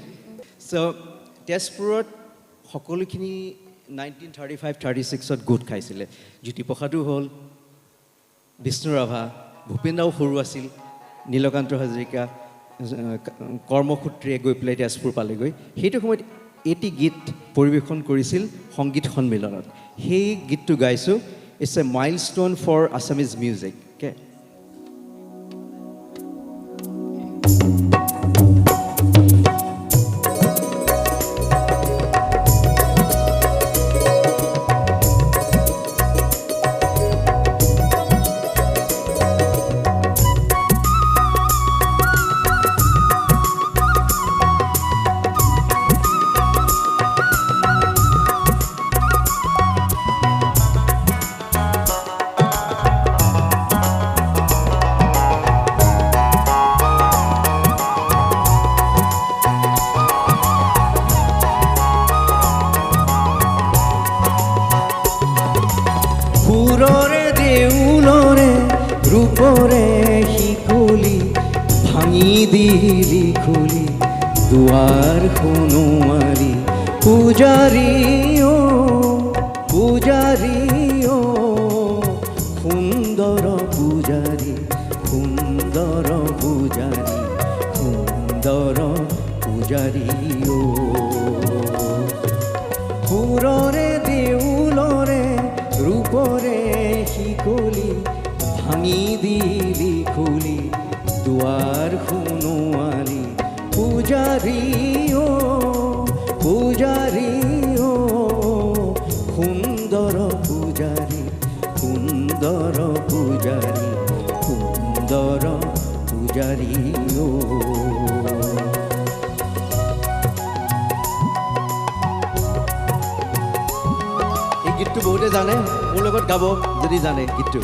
চ' তেজপুৰত সকলোখিনি 1935-36ত গোট খাইছিলে জ্যোতিপ্ৰসাদো হ'ল বিষ্ণু ৰাভা ভূপেন দাও সৰু আছিল নীলকান্ত হাজৰিকা কৰ্মসূত্ৰে গৈ পেলাই তেজপুৰ পালেগৈ সেইটো সময়ত এটি গীত পৰিৱেশন কৰিছিল সংগীত সন্মিলনত সেই গীতটো গাইছোঁ it's a milestone for Assamese music সুৰৰে দেউলৰে ৰূপৰে শিকলি ভাঙি দিলি খুলি দুৱাৰ সোণোৱাৰী পূজাৰী অ পূজাৰী অ সুন্দৰ পূজাৰী সুন্দৰ পূজাৰী সুন্দৰ পূজাৰী অ সুৰৰে দেউলৰে ৰূপৰে শিকলি ভাঙি দিলি খুলি দুৱাৰ সোণোৱাৰী পূজাৰী অ পূজাৰী অ সুন্দৰ পূজাৰী সুন্দৰ পূজাৰী সুন্দৰ পূজাৰী অ গীতটো বহুতে জানে মোৰ লগত গাব যদি জানে গীতটো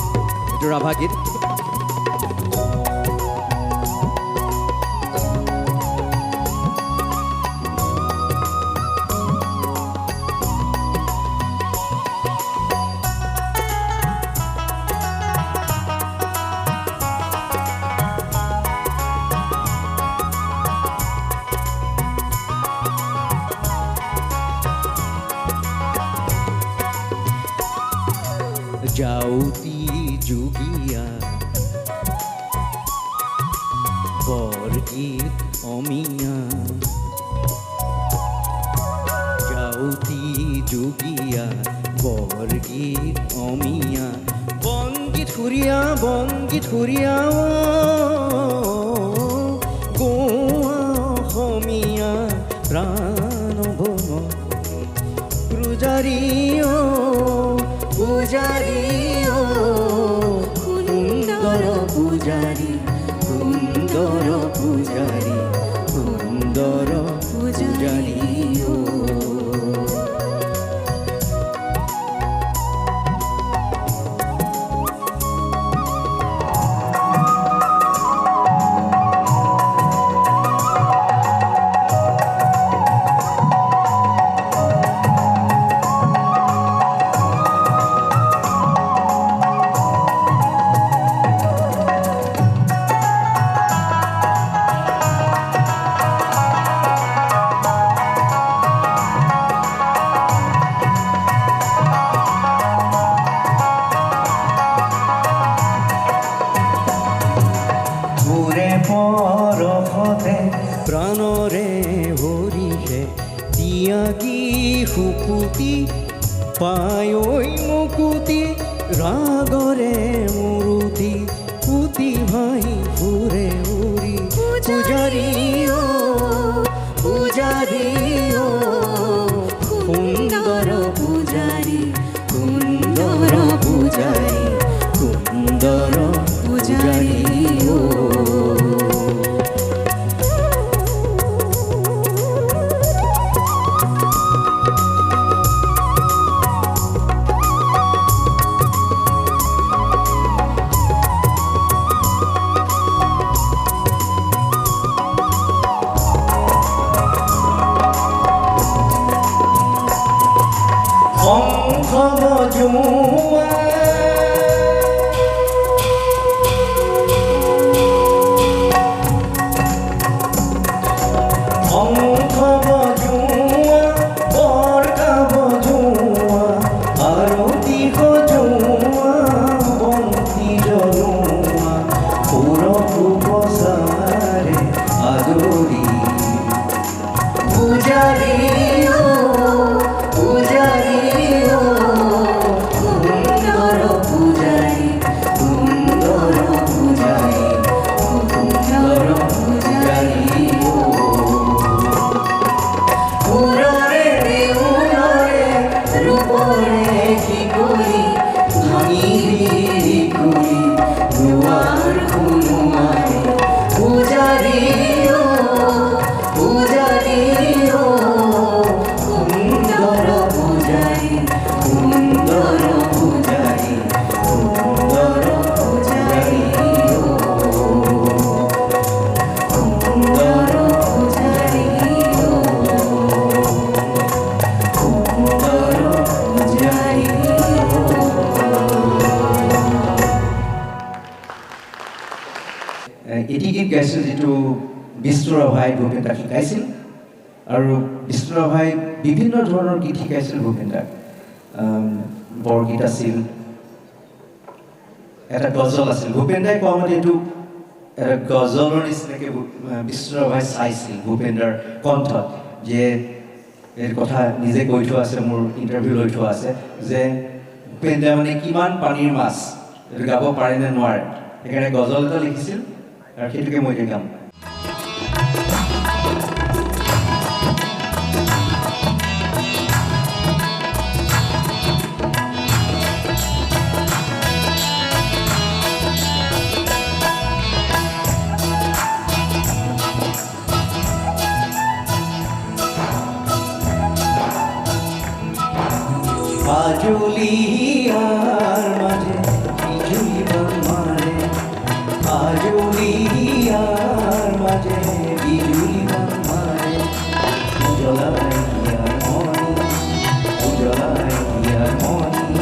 এইটো ৰাভা গীত যাওতি যোগিয়া বৰগীত অমিয়া যাওতি যোগিয়া বৰগীত অমিয়া বংগীত সুৰীয়া গোৱা অসমীয়া প্ৰাণ পূজাৰী অ পূজাৰী অ সুন্দৰ পূজাৰী সুন্দৰ পূজাৰী সুন্দৰ পূজাৰী অ প্ৰাণৰে ভৰিহে ত্যাগী শুকুতি পায় মুকুতি ৰাগৰে মুৰুতি পুতি ভাই ফুৰে উৰি পূজাৰী অ পূজাৰী অ সুন্দৰ পূজাৰী সুন্দৰ পূজাৰী সুন্দৰ পূজাৰী অ শংখ বজোৱা শংখ বজোৱা বৰকা বজোৱা আৰতি সজোৱা বন্তি জ্বলোৱা সুৰভূপচাৰে আদৰি পূজাৰী পূজাৰী সুন্দৰ পূজাৰী সুন্দৰ পূজাৰী এটি গীত গাইছিল যিটো বিষ্ণুৰাভাই ভূপেন দাক শিকাইছিল আৰু বিষ্ণুৰাভাই বিভিন্ন ধৰণৰ গীত শিকাইছিল ভূপেন দাক বৰগীত আছিল এটা গজল আছিল ভূপেন দাই কোৱা মতে এইটো এটা গজলৰ নিচিনাকৈ বিষ্ণুৰাভাই চাইছিল ভূপেন দাৰ কণ্ঠত যে এই কথা নিজে কৈ থোৱা আছে মোৰ ইণ্টাৰভিউ লৈ থোৱা আছে যে ভূপেন দাই মানে কিমান পানীৰ মাছ এইটো গাব পাৰে নে নোৱাৰে সেইকাৰণে গজল এটা লিখিছিল আৰু সেইটোকে মই এতিয়া গাম আজলিয়ার মাঝে বিজুলি বান মারে আজলিয়ার মাঝে বিজুলি বান মারে উজলাইয়ার মনি উজলাইয়ার মনি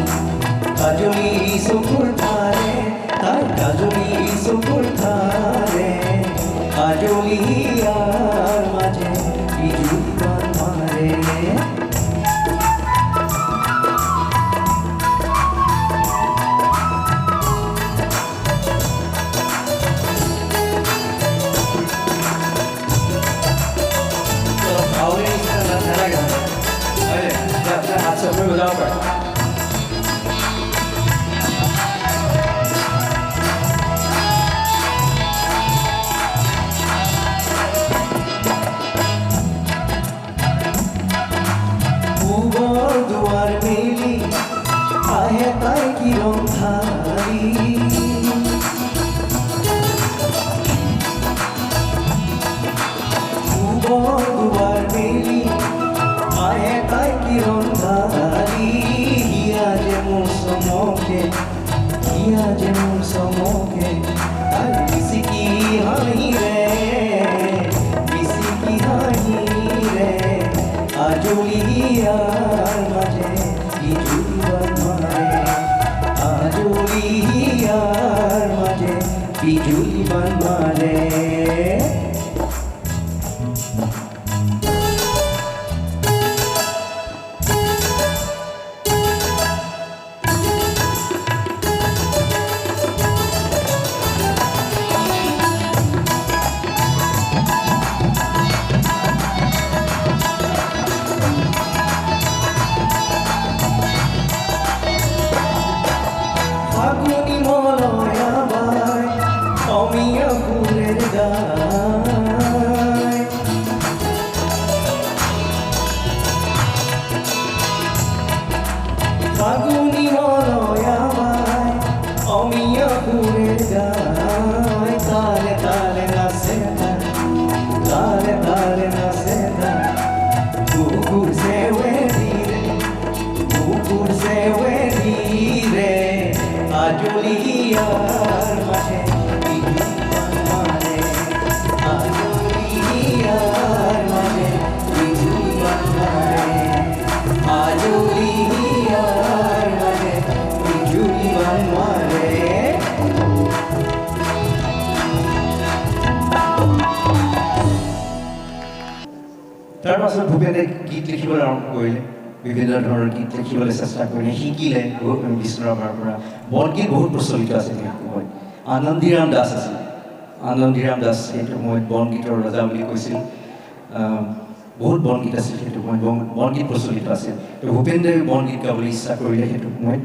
কাজলি সুকুর ধারে তাই কাজলি সুকুর ধারে আজলিয়ার মাঝে বিজুলি বান মারে দুয়ার মেলি আহে তাই কি রন্ধারি দুয়ার মেলি আহে তাই কি রন্ধারি হিয়া যে মোর সমকে হিয়া যে মোর সমকে তাই বিসিকি হানি রে বিসিকি হানি রে আজলিয়ার মাঝে বিজুলি বান মারে আজলিয়ার মাঝে বিজুলি বান মারে ফাগুনি মলয় আবার অমিয়া ফুলের গায় ফাগুনি মলয় আবার অমিয়া ফুলের গায় তালে তালে নাচে তালে তালে নাচে কুকুর সে ধীরে কুকুর সে ধীরে আজলিয়ার মাঝে বিজুলি বান মারে আজলিয়ার মাঝে বিজুলি বান মারে আজলিয়ার মাঝে বিজুলি বান মারে তাৰ পাছত ভূপেনে গীত লিখিবলৈ আৰম্ভ কৰিলে বিভিন্ন ধৰণৰ গীত লিখিবলৈ চেষ্টা কৰিলে শিকিলে বিষ্ণুৰাভাৰ পৰা বৰগীত বহুত প্ৰচলিত আছিল সেইটো সময়ত আনন্দীৰাম দাস আছিল আনন্দীৰাম দাস সেইটো সময়ত বনগীতৰ ৰজা বুলি কৈছিল বহুত বনগীত আছিল সেইটো সময়ত বনগীত প্ৰচলিত আছিল তো ভূপেন দেৱে বনগীত গাবলৈ ইচ্ছা কৰিলে সেইটো সময়ত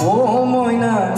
ও ময়না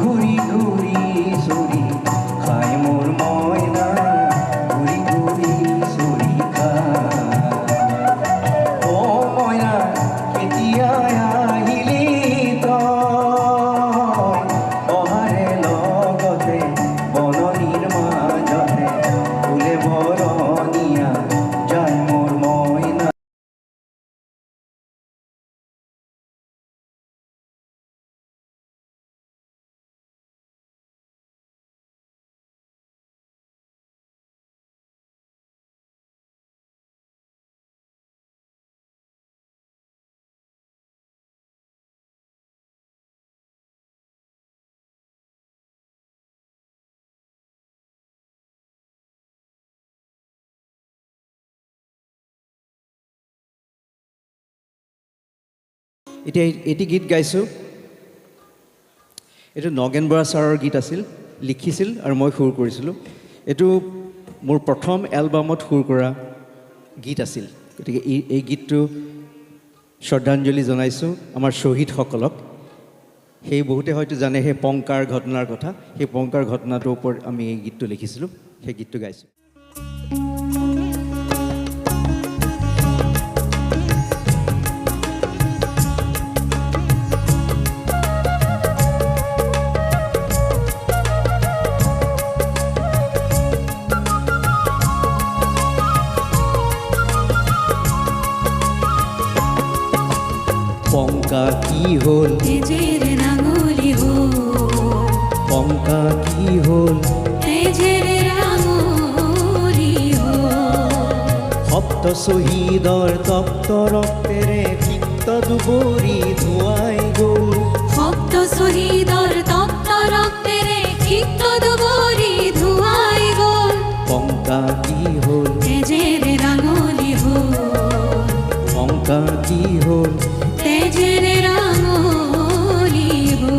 ঘূৰি ঘূৰি চুৰি খাই মোৰ মইনা ঘূৰি ঘূৰি চুৰি খাই অ মইনা কেতিয়া আহিলি তই অহাৰে লগতে বননিৰ মাজতে ফুলে বৰণীয়া যায় মোৰ মইনা এতিয়া এটি গীত গাইছোঁ এইটো নগেন বৰা ছাৰৰ গীত আছিল লিখিছিল আৰু মই সুৰ কৰিছিলোঁ এইটো মোৰ প্ৰথম এলবামত সুৰ কৰা গীত আছিল গতিকে এই গীতটো শ্ৰদ্ধাঞ্জলি জনাইছোঁ আমাৰ শ্বহীদসকলক সেই বহুতে হয়তো জানে সেই পংকাৰ ঘটনাৰ কথা সেই পংকাৰ ঘটনাটোৰ ওপৰত আমি এই গীতটো লিখিছিলোঁ সেই গীতটো গাইছোঁ পংকা কি হ'ল তেজের রাঙলি হো পংকা কি হ'ল তেজের রাঙলি হো সপ্ত শ্বহীদৰ তপ্ত ৰক্তেৰে তিক্ত দুবৰি ধুৱাই গ'ল ভক্ত শহীদর তপ্ত রক্তেরে ক্ষিপ্ত দুবরি ধুয়াই গোল পংকা কি হ'ল তেজের রাঙলি হো পংকা কি হ'ল তেজের রাঙলি হো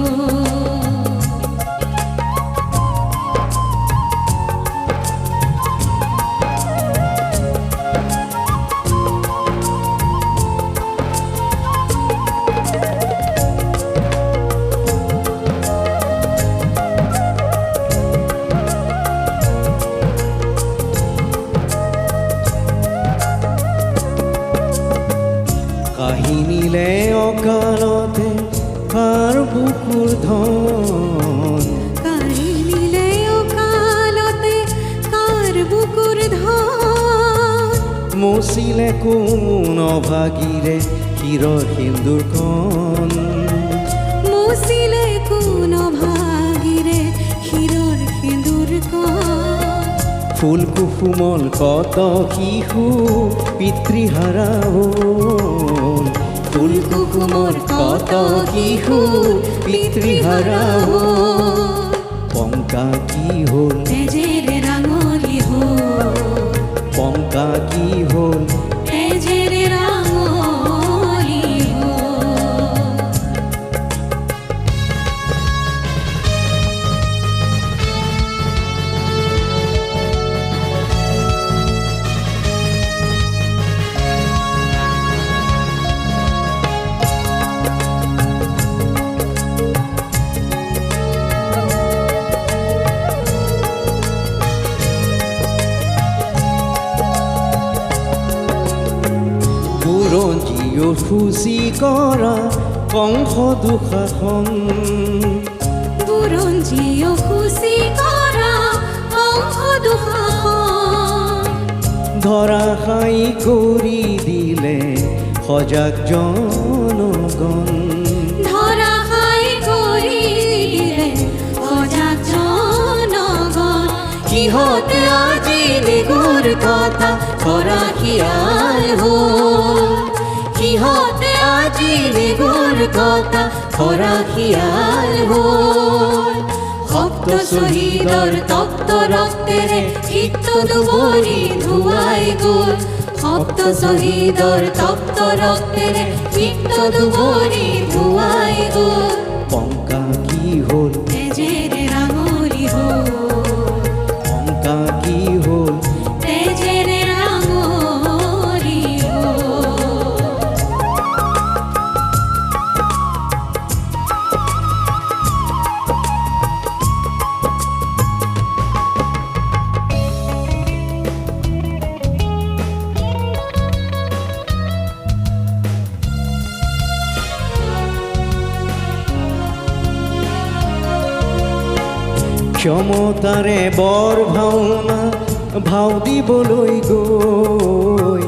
কাহিনীলে অকালতে কাৰ বুকুৰ ধন কাহিনীলে অকালতে কাৰ বুকুৰ ধন মচিলে কোন অভাগীৰে শিৰৰ সিন্দুৰখন মুছিলে কোন ভাগিৰে হিৰোৰ সিঁদুৰ ফুল কুসুমল কত শিশু পিতৃহাৰা হ'ল ফুল কুসুমল কত শিশু পিতৃহাৰা হ'ল পংকা কি হ'ল তেজেৰ ৰাঙলি হো পংকা কি হ'ল তেজেৰ ৰাঙলি হো বুৰঞ্জীও সূচী কৰা কংস দুঃশাসন বুৰঞ্জীও খুচি কৰা কংস দুঃশাসন ধৰাশায়ী কৰি দিলে সজাগ জনগণ ধৰা খাই কৰি দিলে সজাগ জনগণ কিহতে আজি নিগুৰ কথা কৰা খিয়াল হ'ল কিহতে আজি নিগুৰ কথা কৰা খিয়াল হ'ল ভক্ত শহীদৰ তপ্ত ৰক্তেৰে ক্ষিপ্ত দুবৰি ধুৱাই গ'ল ভক্ত শহীদৰ তপ্ত ৰক্তেৰে ক্ষিপ্ত দুবৰি ধুৱাই গ'ল পংকা কি হ'ল তেজেৰ ৰাঙলি হো পংকা কি হ'ল তেজেৰ ৰাঙলি হো ক্ষমতাৰে বৰ ভাওনা ভাও দিবলৈ গৈ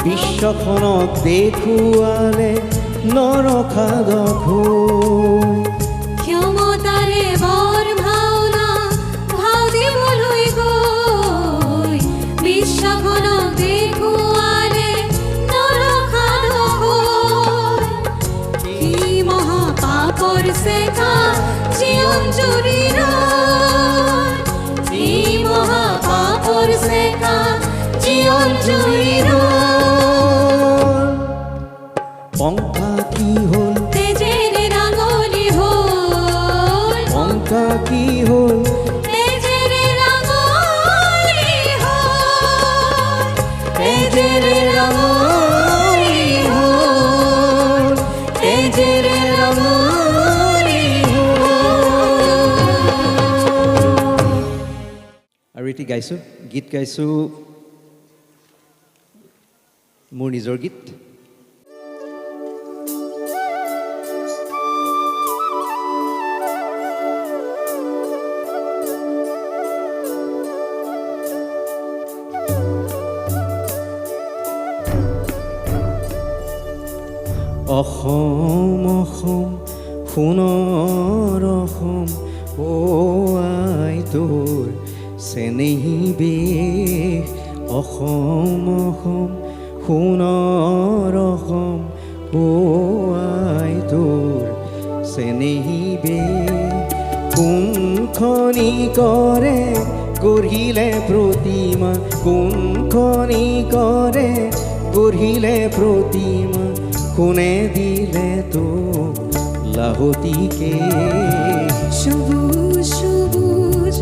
বিশ্বখনক দেখুৱালে নৰখাদক হৈ ক্ষমতাৰে বৰ ভাওনা ভাও দিবলৈ গৈ বিশ্বখনক দেখুৱালে নৰখাদক হৈ। কি মহাপাপৰ চেকা জীৱন জুৰি ৰয়, কি মহাপাপৰ চেকা জীৱন জুৰি ৰয়। পংকা কি হ'ল তেজেৰে ৰাঙলী হ'ল, পংকা কি হ'ল তেজেৰে ৰাঙলী হ'ল, তেজেৰে ৰাঙলী হ'ল, তেজেৰে ৰাঙলী হ'ল। আৰু এটি গাইছোঁ, গীত গাইছোঁ মোৰ নিজৰ গীত। অসম অসম সোণৰ অসম অ আই তোৰ চেনেহী বেশ। অসম অসম সোণৰ অসম অ আই তোৰ চেনেহী বেশ। কোনখনি কৰে গঢ়িলে প্ৰতিমা, কোনখনি কৰে গঢ়িলে প্ৰতিমা, কোনে দিলে তো লাহতিকে। সবুজ সবুজ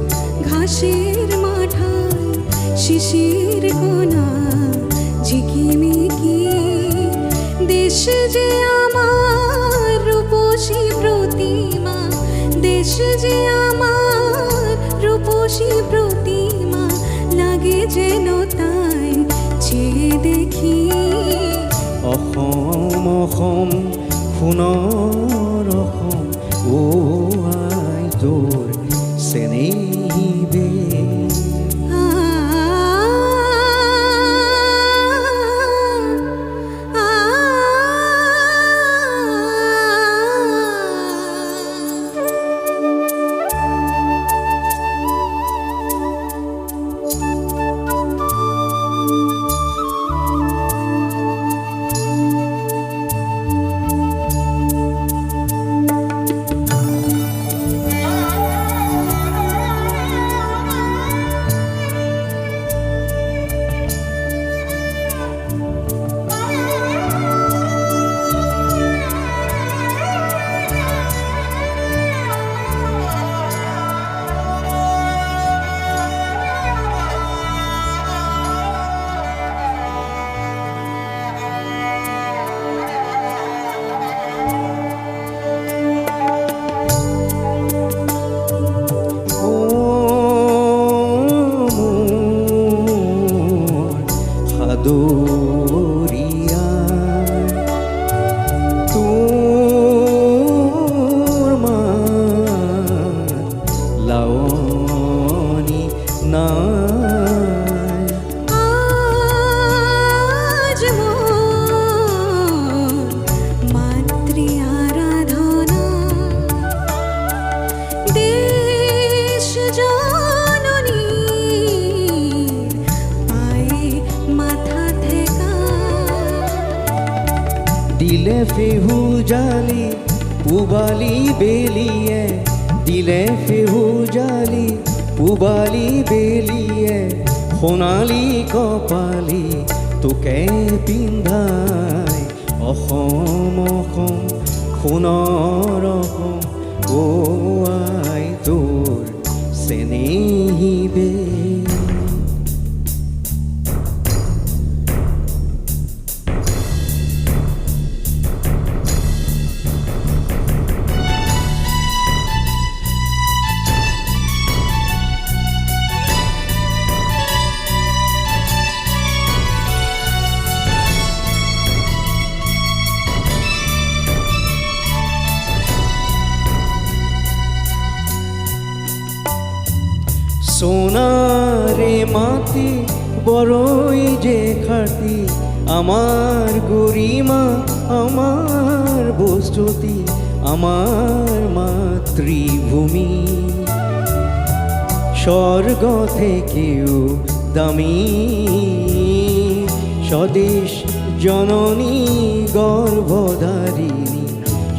ঘাসের মাঠায় শিশির কোনা ঝিকিমিকি, দেশ যে আমার রূপসী প্রতিমা, দেশ যে আমার রূপসী প্রতিমা, লাগে যেন তাই চেয়ে দেখি। অসম অসম সোণৰ অসম অ আই তোৰ চেনেহী বেশ। দরিয়া তোর মা লাওনি নাই। আজ মোর মাতৃ আরাধনা, দেশ জননীর পায়ে মাথা থেকা। দিলে ফেহু জালি পুবালি বেলিয়ে, দিলে ফেহু জালি পুবালি বেলিয়ে, সোণালী কপালি তোকে পিন্ধাই। অসম অসম সোণৰ অসম অ আই তোৰ চেনেহী বেশ। মাটি বড়ই যে খাটি আমার গরিমা আমার বস্তুতি আমার মাতৃভূমি স্বর্গ থেকেও দামি স্বদেশ জননী গর্ভধারিণী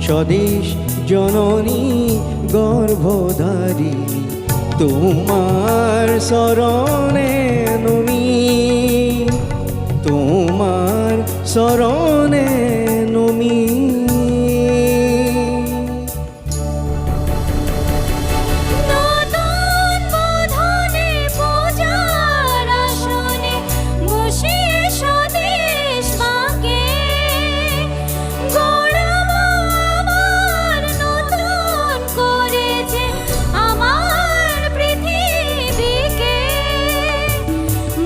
স্বদেশ জননী গর্ভধারিণী তোমার শরণে নমি তোমার শরণে নমি নতুন বোধনে পূজার আসনে বসিয়ে স্বদেশ মাকে গৌরব আমার নতুন করেছে আমার পৃথিবীকে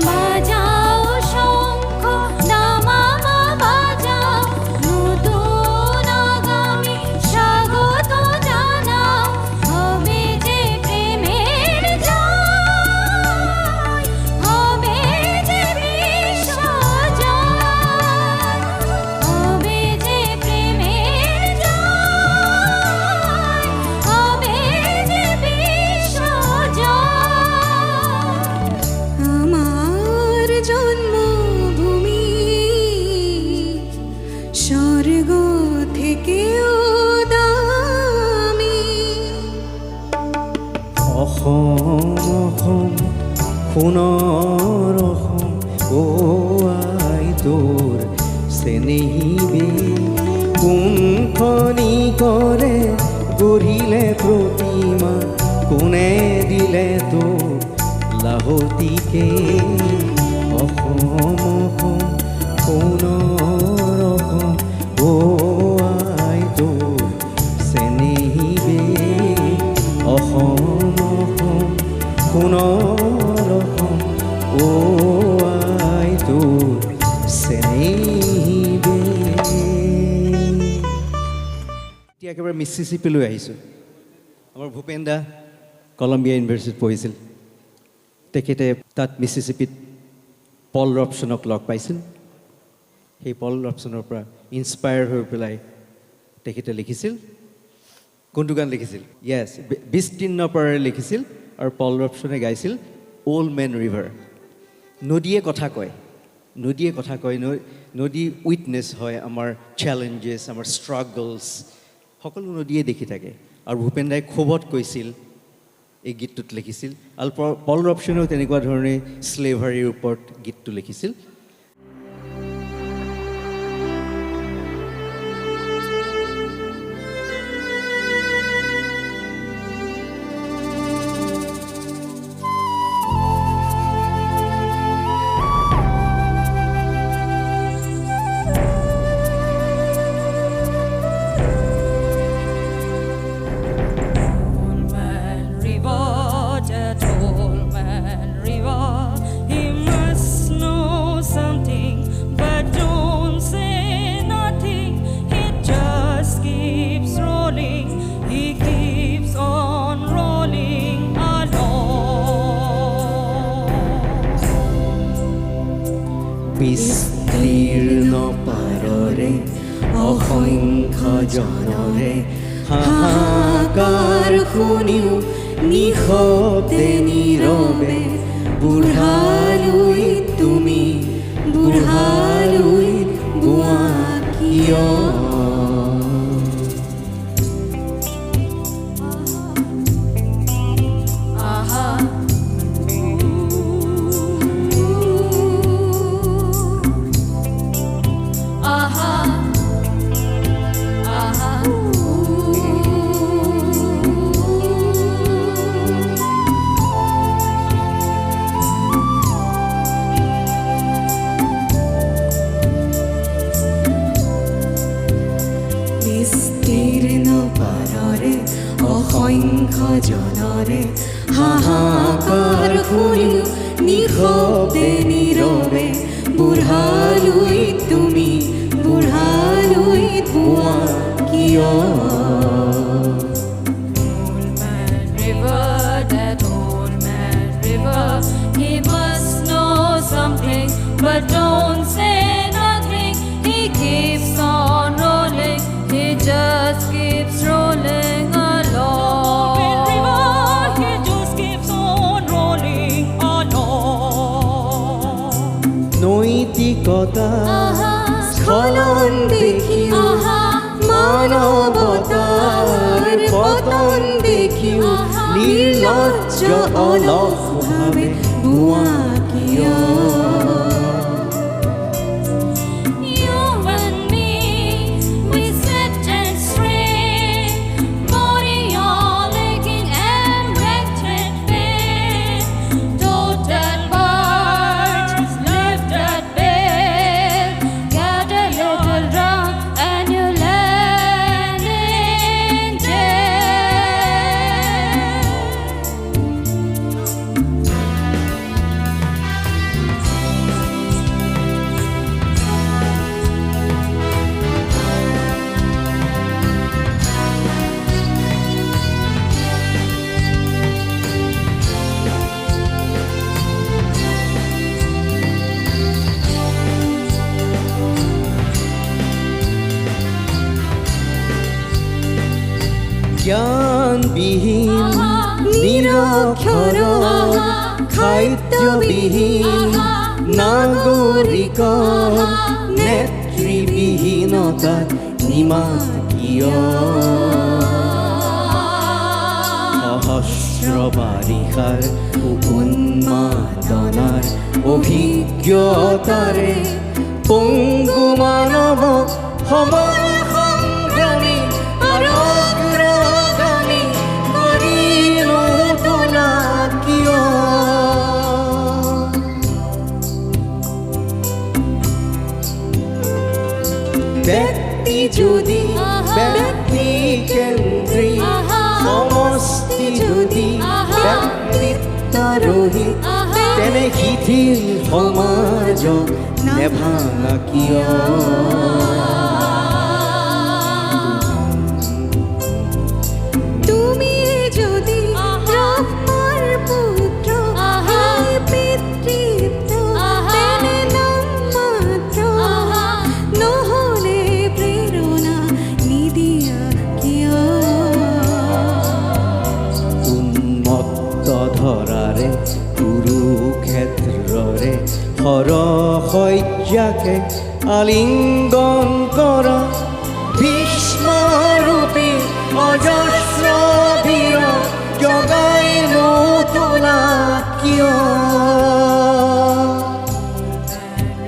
বাজাও শঙ্খ দামামা বাজাও নতুন আগামী স্বাগত জানাও হবে যে প্রেমের জয় হবে যে বিশ্ব জয় হবে যে প্রেমের জয় হবে যে বিশ্ব জয় আমার জন্মভূমি স্বর্গ থেকেও দামি অসম অসম সোণৰ অসম ও আই তোৰ চেনেহিবে কোনখনি কৰে গঢ়িলে প্ৰতিমা কোনে দিলে তোৰ লাহতিকে অসম অসম সোণৰ অসম ও আই তোৰ চেনেহিবে অসম অসম সোণৰ অসম ও আই তোৰ চেনেহিবে এতিয়া একেবাৰে মিছিছিপিলৈ আহিছোঁ আমাৰ ভূপেন দা কলম্বিয়া ইউনিভাৰ্চিটিত পঢ়িছিল তেখেতে তাত মিছিছিপিত পল ৰবচনক লগ পাইছিল সেই পল ৰবচনৰ পৰা ইনস্পায়াৰ হৈ পেলাই তেখেতে লিখিছিল কোনটো গান লিখিছিল য়েছ বিস্তীৰ্ণ পৰা লিখিছিল আৰু পল ৰবচনে গাইছিল অল্ড মেন ৰিভাৰ নদীয়ে কথা কয় নদী উইটনেছ হয় আমাৰ চেলেঞ্জেছ আমাৰ ষ্ট্ৰাগলছ সকলো নদীয়ে দেখি থাকে আৰু ভূপেন দাই ক্ষোভত কৈছিল এই গীতটোত লিখিছিল আৰু পল ৰবচনেও তেনেকুৱা ধৰণে স্লেভাৰীৰ ওপৰত গীতটো লিখিছিল বিস্তীৰ্ণ পাৰৰে অসংখ্য জনৰে হাহাকাৰ শুনিও নিশব্দে নীৰৱে বুঢ়ালৈ তুমি বুঢ়ালৈ গোৱা কিয় অসংখ্য জনৰে হাহাকাৰ শুনিও নিশব্দে নীৰৱে বুঢ়ালৈ তুমি বুঢ়ালৈ গোৱা কিয় Old man river, that old man river, he was স্খলন দেখিও মানৱতাৰ পতন দেখিও নিৰ্লজ্জ অলসভাৱে গোৱা কিয় You and me, we sit and strain, body all aching and wretched pain. Toted birds left at bay, get a little drunk and you land in jail. জ্ঞানবিহীন নিৰক্ষৰ খাদ্যবিহীন নাগৰিকৰ নেতৃবিহীনতাত নিমাকিয় সহস্ৰ বাৰিষাৰ উন্মাদনাৰ অভিজ্ঞতাৰে পংগু মানৱক সবল সংগ্ৰামী আৰু অগ্ৰগামী কৰি নতুলা কিয় ব্যক্তি যদি ব্যক্তি কেন্দ্ৰী সমষ্টি যদি ব্যক্তিত্বৰহিত তেনে শিথিল সমাজ নেভাঙা কিয় তুমি যদি ব্ৰহ্মাৰ পুত্ৰ এই পিতৃত্ব তেনে নাম মাত্ৰ নহলে প্ৰেৰণা নিদিয়া কিয় উন্মত্ত ধৰাৰে কুৰুক্ষেত্ৰৰে হৰশয্যাকে আলিংগন কৰা ভীষ্মৰূপী অজস্ৰ বীৰ জগাই নতুলা কিয়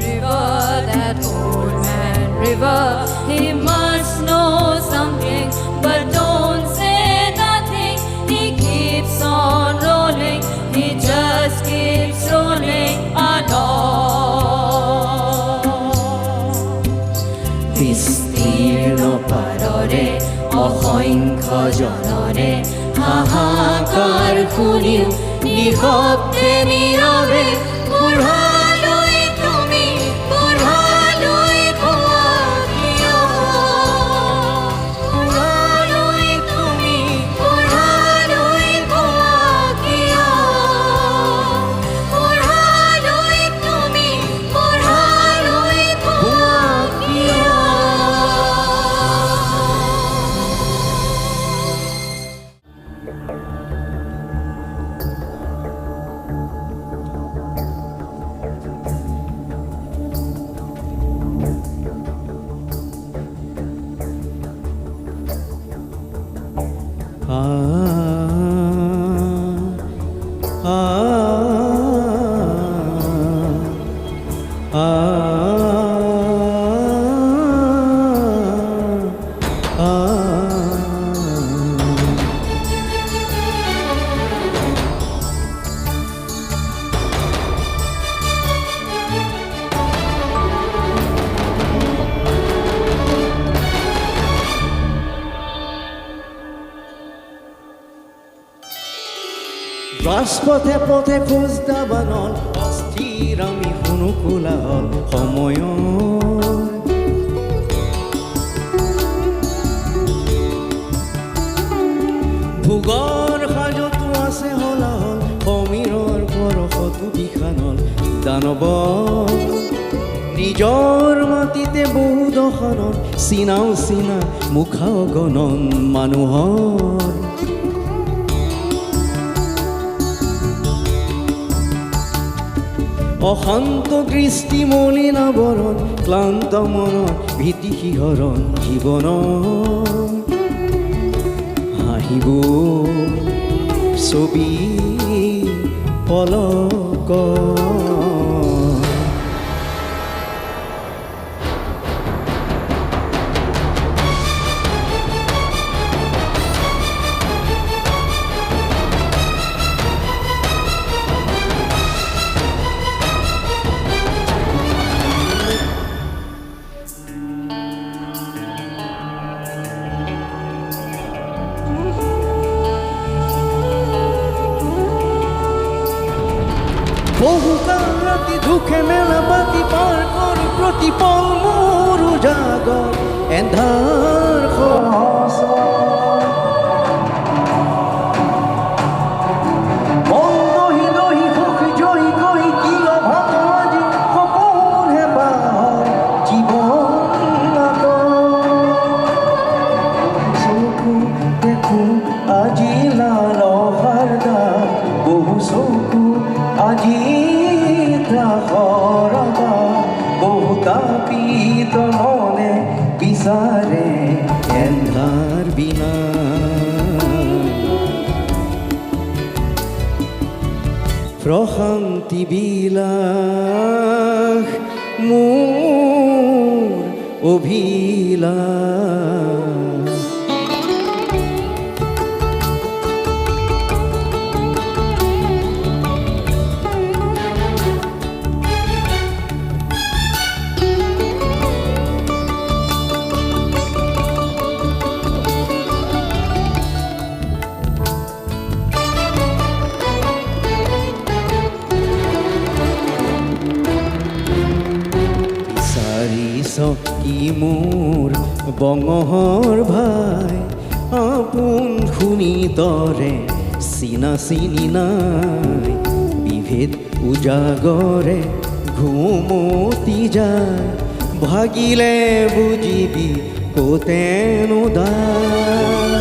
River, that old man river, he must know something, but don't say nothing. He keeps on rolling, he just keeps rolling along. বিস্তীৰ্ণ পাৰৰে অসংখ্য জনৰে হাহাকাৰ শুনিও নিশব্দে নীৰৱে বুঢ়ালৈ তুমি বুঢ়ালৈ কোৱা কিয় বুঢ়ালৈ তুমি বুঢ়ালৈ কোৱা কিয় বুঢ়ালৈ তুমি বুঢ়ালৈ কোৱা কিয় ৰাজপথে পথে খোজ দাবানল অস্থিৰ আমি শুনো কোলাহল সময়ৰ ভোগৰ সাজতো আছে হলাহল সমীৰৰ পৰশতো দিখানল দানৱ নিজৰ মাটিতে বহু দশানল চিনাও চিনা মুখাও গণন মানুহৰ অশান্ত দৃষ্টি মলিনা বৰণ ক্লান্ত মনত ভীতি শিহৰণ জীৱনত হাঁহিব ছবি পলক বহুকাল ৰাতি দুখে মেলা পাতি পাৰ কৰোঁ প্ৰতিপল মোৰ উজাগৰ এন্ধাৰ সহজ মন দহি দহি সুখ জয়ী গৈ কি অভাৱ আজি সপোন হেঁপাহৰ জীৱন চকু দেখোঁ আজি লালসাৰ দাগ বহু চকু আজি ত্ৰাসৰবা বহু তাপিত মনে বিচাৰে এন্ধাৰ বিনা প্ৰশান্তি বিলাস মোৰ অভিলাষ কি মোৰ বঙহৰ ভাই আপোন শুনি তৰে চিনা চিনি নাই বিভেদ উজাগৰে ঘুমতি যায় ভাগিলে বুজিবি কতেনো দায়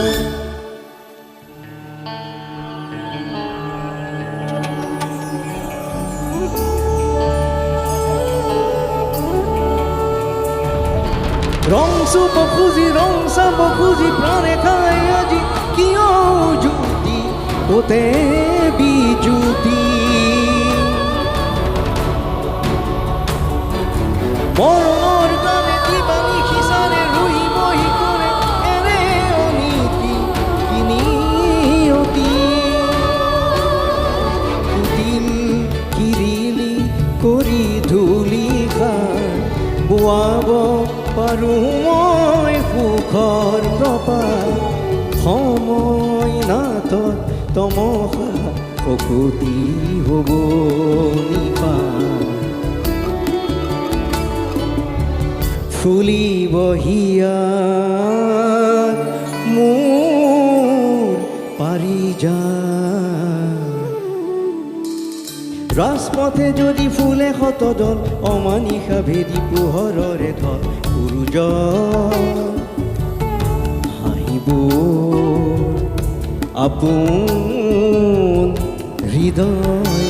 ৰং চুব খুজি ৰং চাব খুজি প্ৰাণে খাই আজি কিয় জ্যোতি কতে বিজুতি মৰণৰ কাৰণে দিবানি খিচাৰে ৰুই বহি কৰে এনে অনীতি কিনিয়তি কুটিল কিৰিলি কৰি ধূলি খাই বোৱাব পাৰোঁ মই সুখৰ প্ৰপাত সময় নাটত তমসা ককুতি হ'ব নিপাত ফুলিব হিয়াত মোৰ পাৰিজাত ৰাজপথে যদি ফুলে শতদল অমানিশা ভেদি পোহৰৰে ধল সূৰ্য হাঁহিব আপোন হৃদয়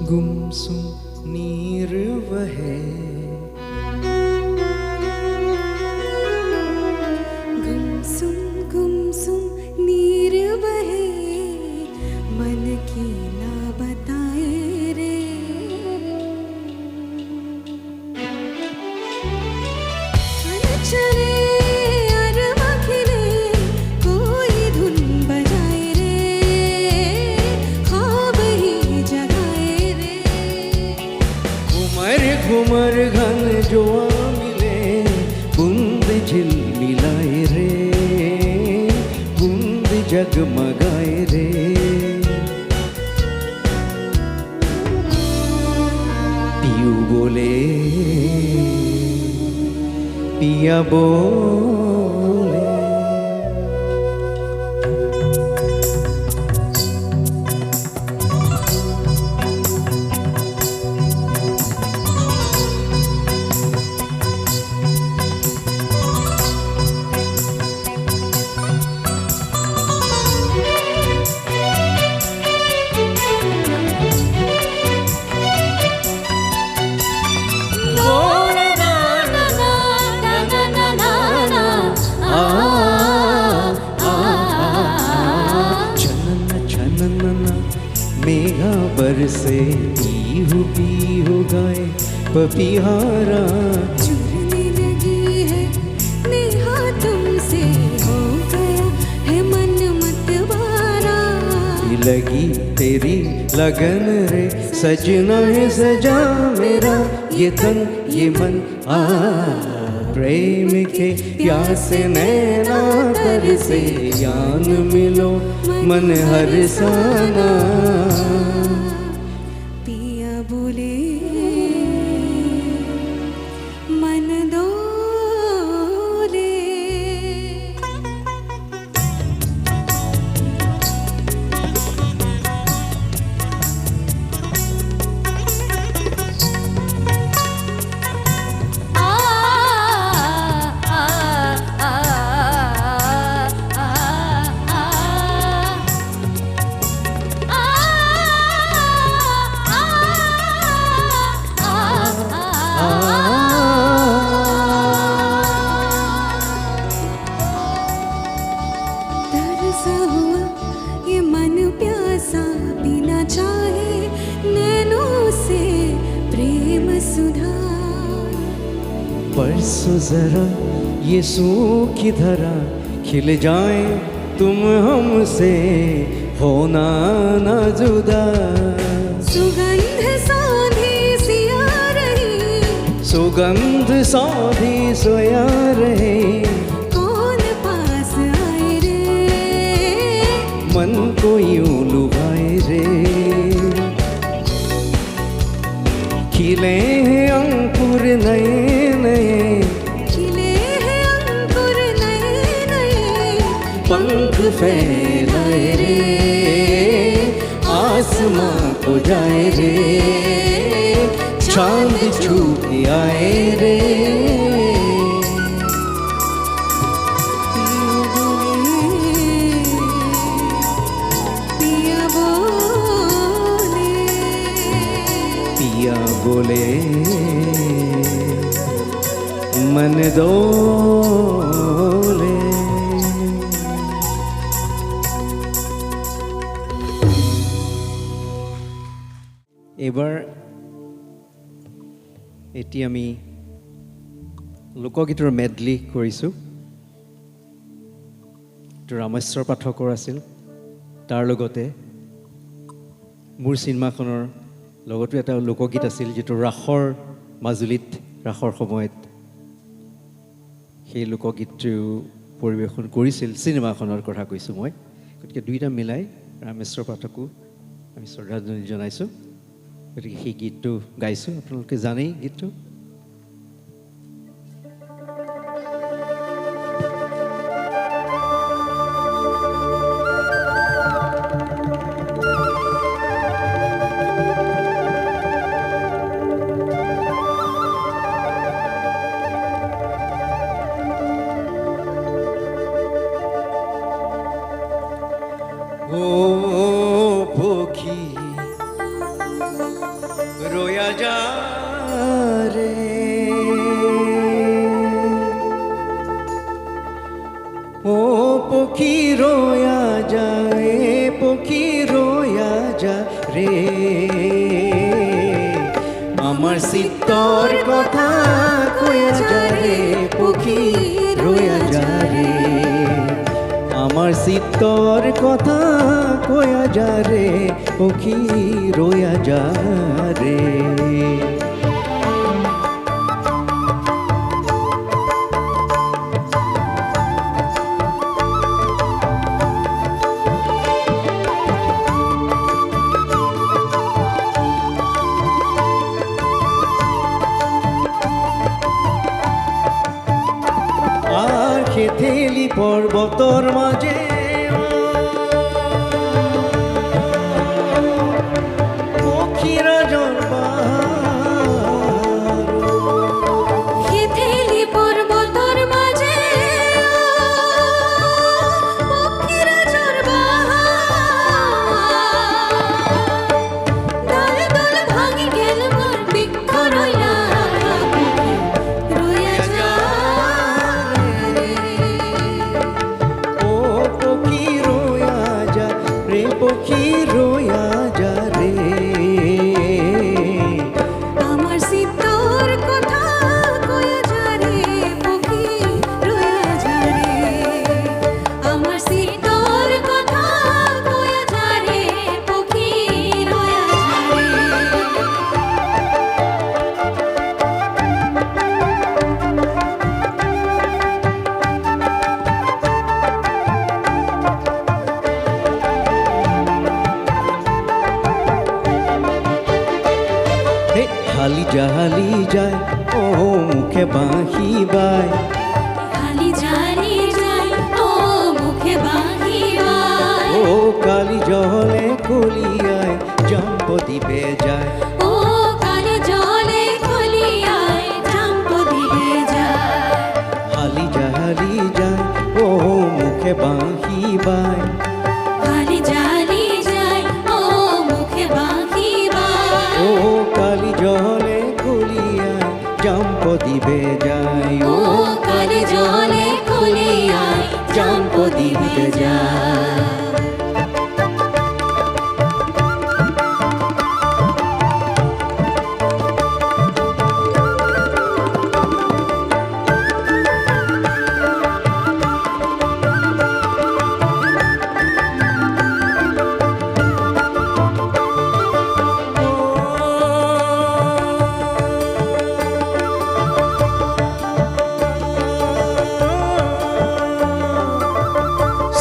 गुमसुम नीर वहे गुमसुम गुमसुम नीर बहे मन की ना बताए रे चले अरमा खिले कोई धुन बजाए रे ख्वाब ही जगाए रे घुमर घुमर घन जोआ मिले बूंद झिलमिलाए रे बूंद जगमगाए रे पियू बोले पिया बोले मेघा बरसे पीहू पीहू गाए पपीहारा चुरने लगी है नेहा तुमसे हो गया है मन मतवारा लगी तेरी लगन रे सजना है सजा मेरा ये तन ये मन प्रेम के प्यासे नैना तर से यान मिलो मन हर साना पिया बोले मन डोले तरसा हुआ ये मन प्यासा पीना चाहे नैनों से प्रेम सुधा परसों जरा ये सूखी धरा खिल जाए तुम हमसे होना ना जुदा सुगंध साधी सिया रही सुगंध साधी सोया रहे कौन पास आए रे मन को यूं लुभाए रे खिले हैं अंकुर नए नए खिले हैं अंकुर नए नए पंख फैलाए रे आसमां को जाए रे चांद छू के आए रे पिया बोले पिया बोले मन डोले এবার এটি আমি লোকগীতৰ মেডলি কৰিছোঁ এইটো ৰামেশ্বৰ পাঠকৰ আছিল তাৰ লগতে মোৰ চিনেমাখনৰ লগতো এটা লোকগীত আছিল যিটো ৰাসৰ মাজুলীত ৰাসৰ সময়ত সেই লোকগীতটো পৰিৱেশন কৰিছিল চিনেমাখনৰ কথা কৈছোঁ মই গতিকে দুইটা মিলাই ৰামেশ্বৰ পাঠকো আমি শ্ৰদ্ধাঞ্জলি জনাইছোঁ গতিকে সেই গীতটো গাইছোঁ আপোনালোকে জানেই গীতটো ও পক্ষী পক্ষী রয়া যায় পক্ষী রয়া যা রে আমার চিত্তৰ কথা কয়া যায় ৰে পক্ষী ৰয়া যা ৰে আমাৰ চিত্তৰ কথা কয়া যা ৰে পক্ষী ৰয়া যা ৰে আৰ খেথেলি পৰ্বতৰ মাজে পক্ষীৰাজৰ বাৰ খেথেলি পৰ্বতৰ মাজে পক্ষীৰাজৰ বাহাৰ ডাল ডাল ভাঙি গেল মোর বৃক্ষ রইলা রয়া যা রে ও পক্ষী রয়া যা রে পক্ষী রয়া যা রে আমার চিত্তর কথা কয়া যা রে পক্ষী রয়া যা রে আমার চিত্তর কথা কয়া যা রে পক্ষী রয়া যা রে হে হালি যায় ও মুখে বাঁশি বায় খালি জানি যাই ও মুখে বাহিবাই ও কালি জলে কলিয়ায় জম্প দিবে যায় ও কালো জলে কলিয়ায় জাম্প দিবে যায় হালি যায় ও মুখে বাঁশি বায় খালি জানি যাই ও মুখে বাহিবাই ও কালি জলে কলিয়ায় জম্প দিবে যায় ও কালো জলে কলিয়ায় জাম্প দিবে যায়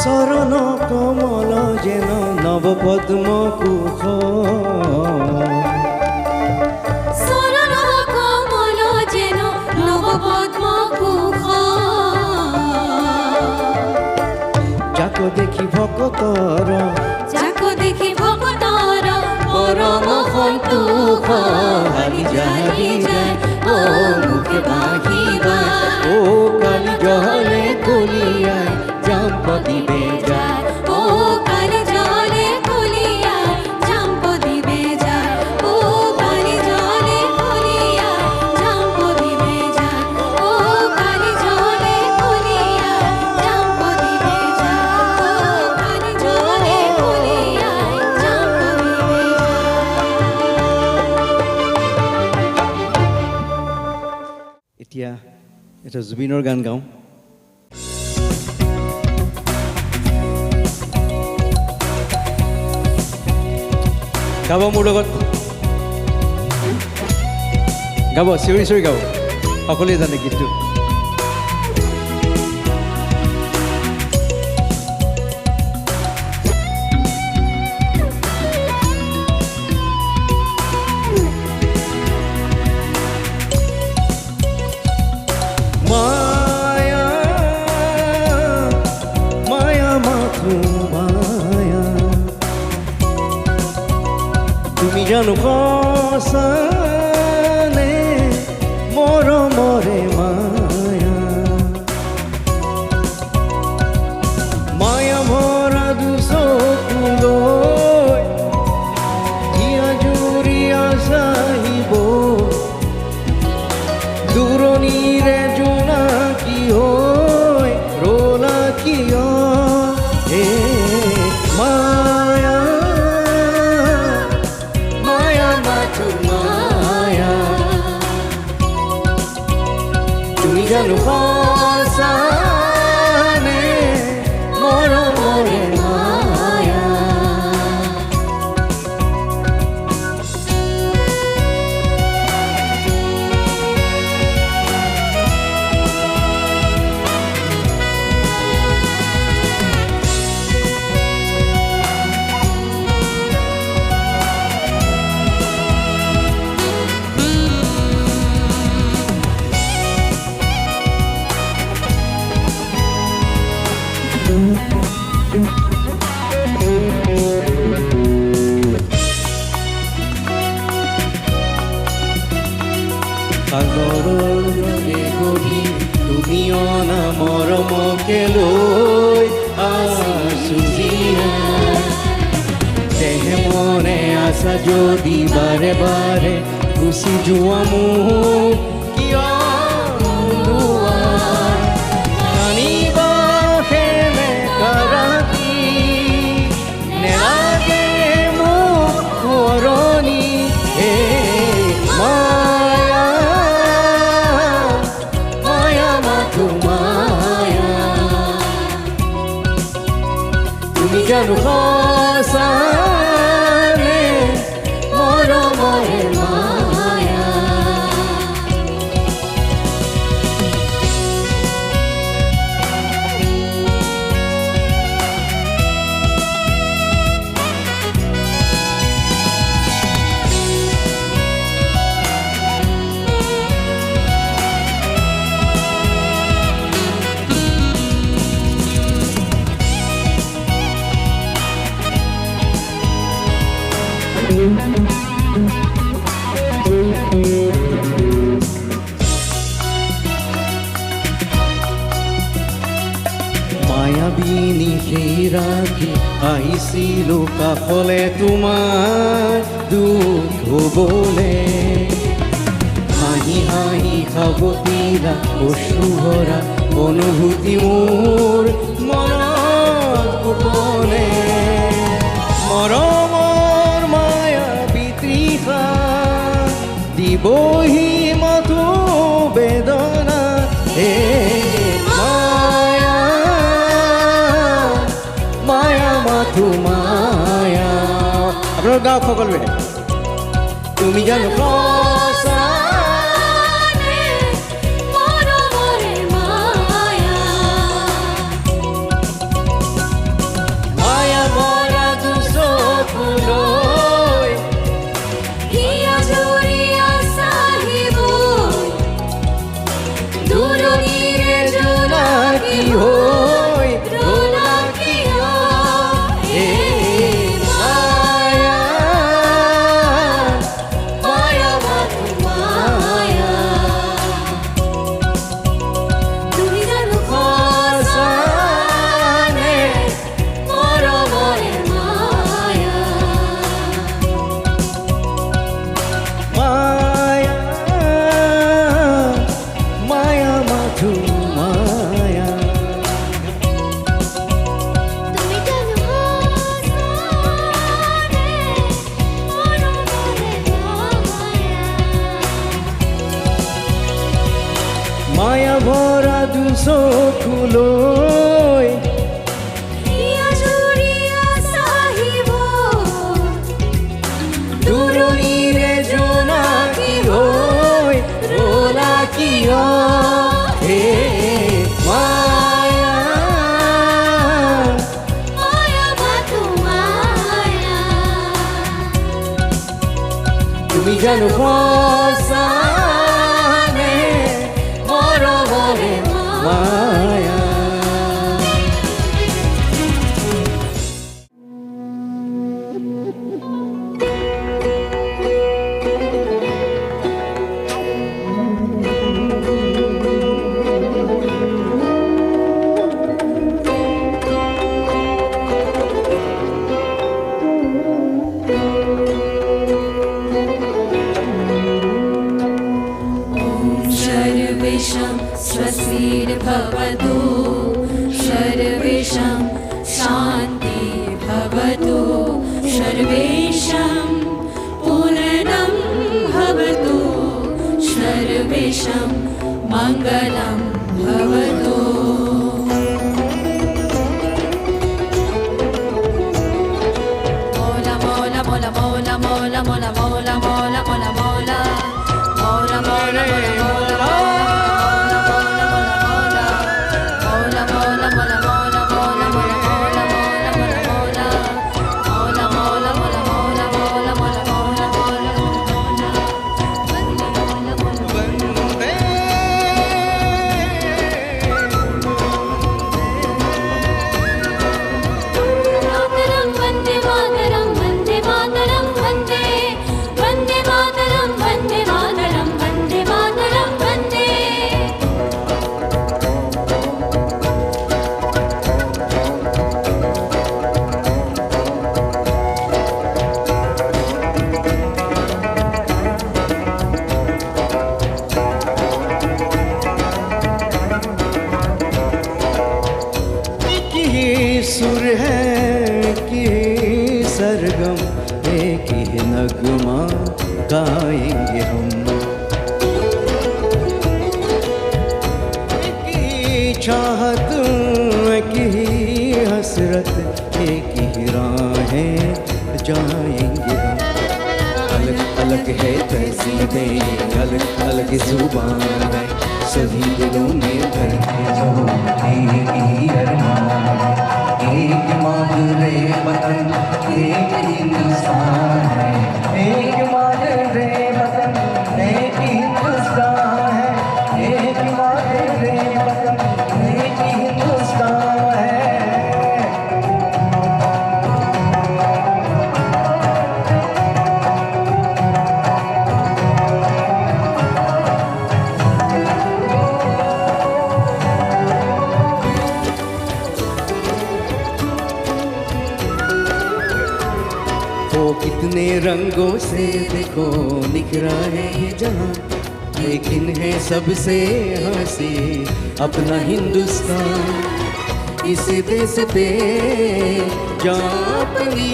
চরণ কমল যেন নবপদ্ম কুশ শরণ কমল যেন নবপদ্ম কুশ যাক দেখি ভকতর যাকো দেখি ভক্তর পরম সন্তোষ হালি যায় ও মুখে বাহিবাই ও কালি জলে কলিয়ায় জম্প দিবে যায় ও কালি জলে কলিয়ায় জাম্প দিবে যায় ও কালি জলে কলিয়ায় জাম্প দিবে যায় ও কালি জলে কলিয়ায় জাম্প দিবে যায় ও কালি জলে কলিয়ায় জাম্প দিবে যায় এতিয়া এটা জুবিনৰ গান গাওঁ গাব মোৰ লগত গাব চিঞৰি চিঞৰি গাব সকলোৱে জানে গীতটো মায়া মায়া মাথো মায়া তুমি জানো সঁচানে মৰমৰে মায়া মায়া ভৰা দুচকুলৈ হিয়া জুৰিয়া চাহিব দূৰণিৰে জোনাকী হৈ ৰলা কিয় সাগৰৰ দৰে গভীৰ তুমি অনা মৰমকে লৈ আছো জীয়াই। দেহে মনে আছা যদি বাৰে বাৰে গুচি যোৱা মোক কিয় দুৱাৰ আনিব সেমেকা ৰাতি নেলাগে মোক সোঁৱৰণি হে মায়া মায়া মাথো মায়া তুমি জানো সঁচানে মৰমৰে মায়া। মায়াবিনী সেই ৰাতি আহিছিলোঁ কাষলে তোমাৰ দুখ হ'বলে হাঁহি হাঁহি সাৱটিলা অশ্ৰুভৰা অনুভূতি মোৰ মনত গোপনে মৰমৰ মায়া বিতৃষা দিবহি মতো বেদনা হে মায়া মায়া মাথো মায়া। আপোনালোক গাঁও সকলোৱে তুমি জানো সঁচানে মৰমৰে মায়া। মায়া ভৰা দুচকুলৈ হিয়া জুৰিয়া চাহিবই দূৰণিৰে জোনাকী হৈ জোনাকীয় হে মায়া মায়া মাথো মায়া। তুমি জানো সঁচানে মৰমৰে মায়া। মায়া মায়া মাথো মায়া। তুমি জানো সঁচানে মৰমৰে মায়া। মায়া ভৰা দুচকুলৈ হিয়া জুৰিয়া চাহিবই দূৰণিৰে জোনাকী হৈ ৰলা কিয় হে মায়া মায়া মাথো মায়া। তুমি জানো সঁচানে মৰমৰে মায়া। सर्वेषां स्वस्तिर्भवतु सर्वेषां शान्तिर्भवतु सर्वेषां पूर्णं भवतु सर्वेषां मङ्गलं भवतु। मोला मोला मोला मोला मोला मोला मोला मोला मोला मोला मोला मोला नगमा गाएंगे हम। एक ही चाहत, एक ही हसरत, एक ही राहें जाएंगे हम। अलग अलग है तहजीबें, अलग अलग जुबान है, सभी दिलों में भरते जो एक ही अरमान है। एक मादरे वतन, एक हिंदुस्तान है। एक मादरे वतन, एक हिंदुस्तान है। एक मादरे वतन, एक हिंदुस्तान है। वो कितने रंगों से देखो निखरा है ये जहां, लेकिन है सबसे हंसी अपना हिंदुस्तान। इस देश पे जहाँ अपनी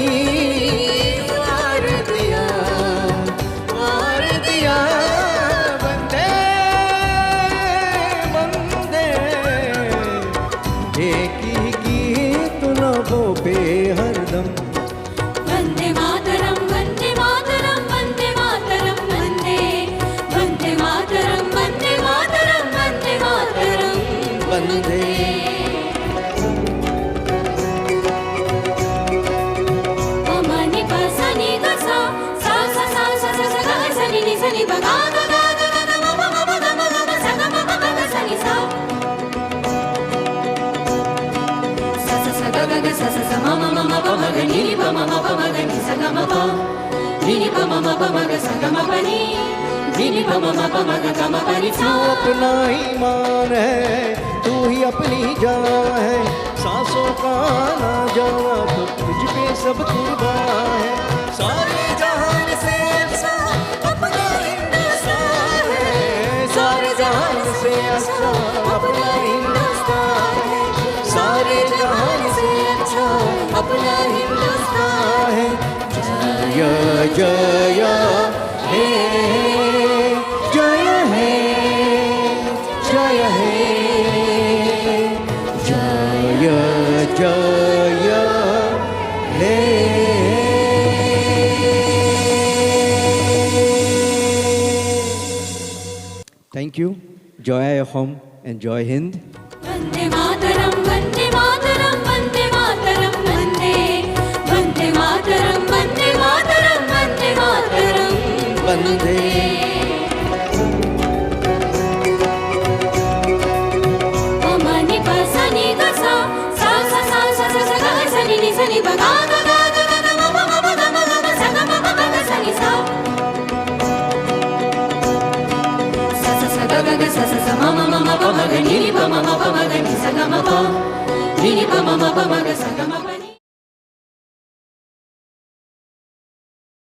वार दिया, वार दिया। वंदे वंदे, एक ही गीत लबों पे हरदम। वन्दे मातरं वन्दे मातरं वन्दे मातरं वन्दे वन्दे मातरं वन्दे मातरं वन्दे मातरं वंदे मनि प स नि ग सा सा सा सा सा सा सा ग स नि नि स नि प गा ग ग ग ग ग म म म ग म ग म स ग म ग ग स नि सा सा सा सा ग ग ग सा सा सा म म म प म ग नि नि प म म प म ग नि स ग म प नि नि प म म प म ग स ग म प नि नि नि प म म प म ग ग म प नि तू सा अपना ईमान है, तू ही अपनी जान है। सांसों का आना जाना तो तुझ पे सब कुर्बान है। सारे जहान से अच्छा अपना हिंदुस्तान है। सारे जहान से अच्छा अपना हिंदुस्तान है। सारे जहान से अच्छा अपना हिंदुस्तान है। जय जय हे, जय हे, जय हे, जय जय हे। Thank you. Joy Home and Joy Hind. वन्दे मातरं वन्दे मातरं वन्दे मातरं वन्दे वन्दे मातरं वन्दे मातरं वन्दे मातरं वन्दे म नि प स नि ग सा सा सा सा सा सा सा ग स नि नि स नि प गा ग ग ग ग ग म म म प ग म ग म स ग म प ग ग स नि सा सा सा सा ग ग ग सा सा सा म म म प म ग नि नि प म म प म ग नि स ग म प नि नि प म म प म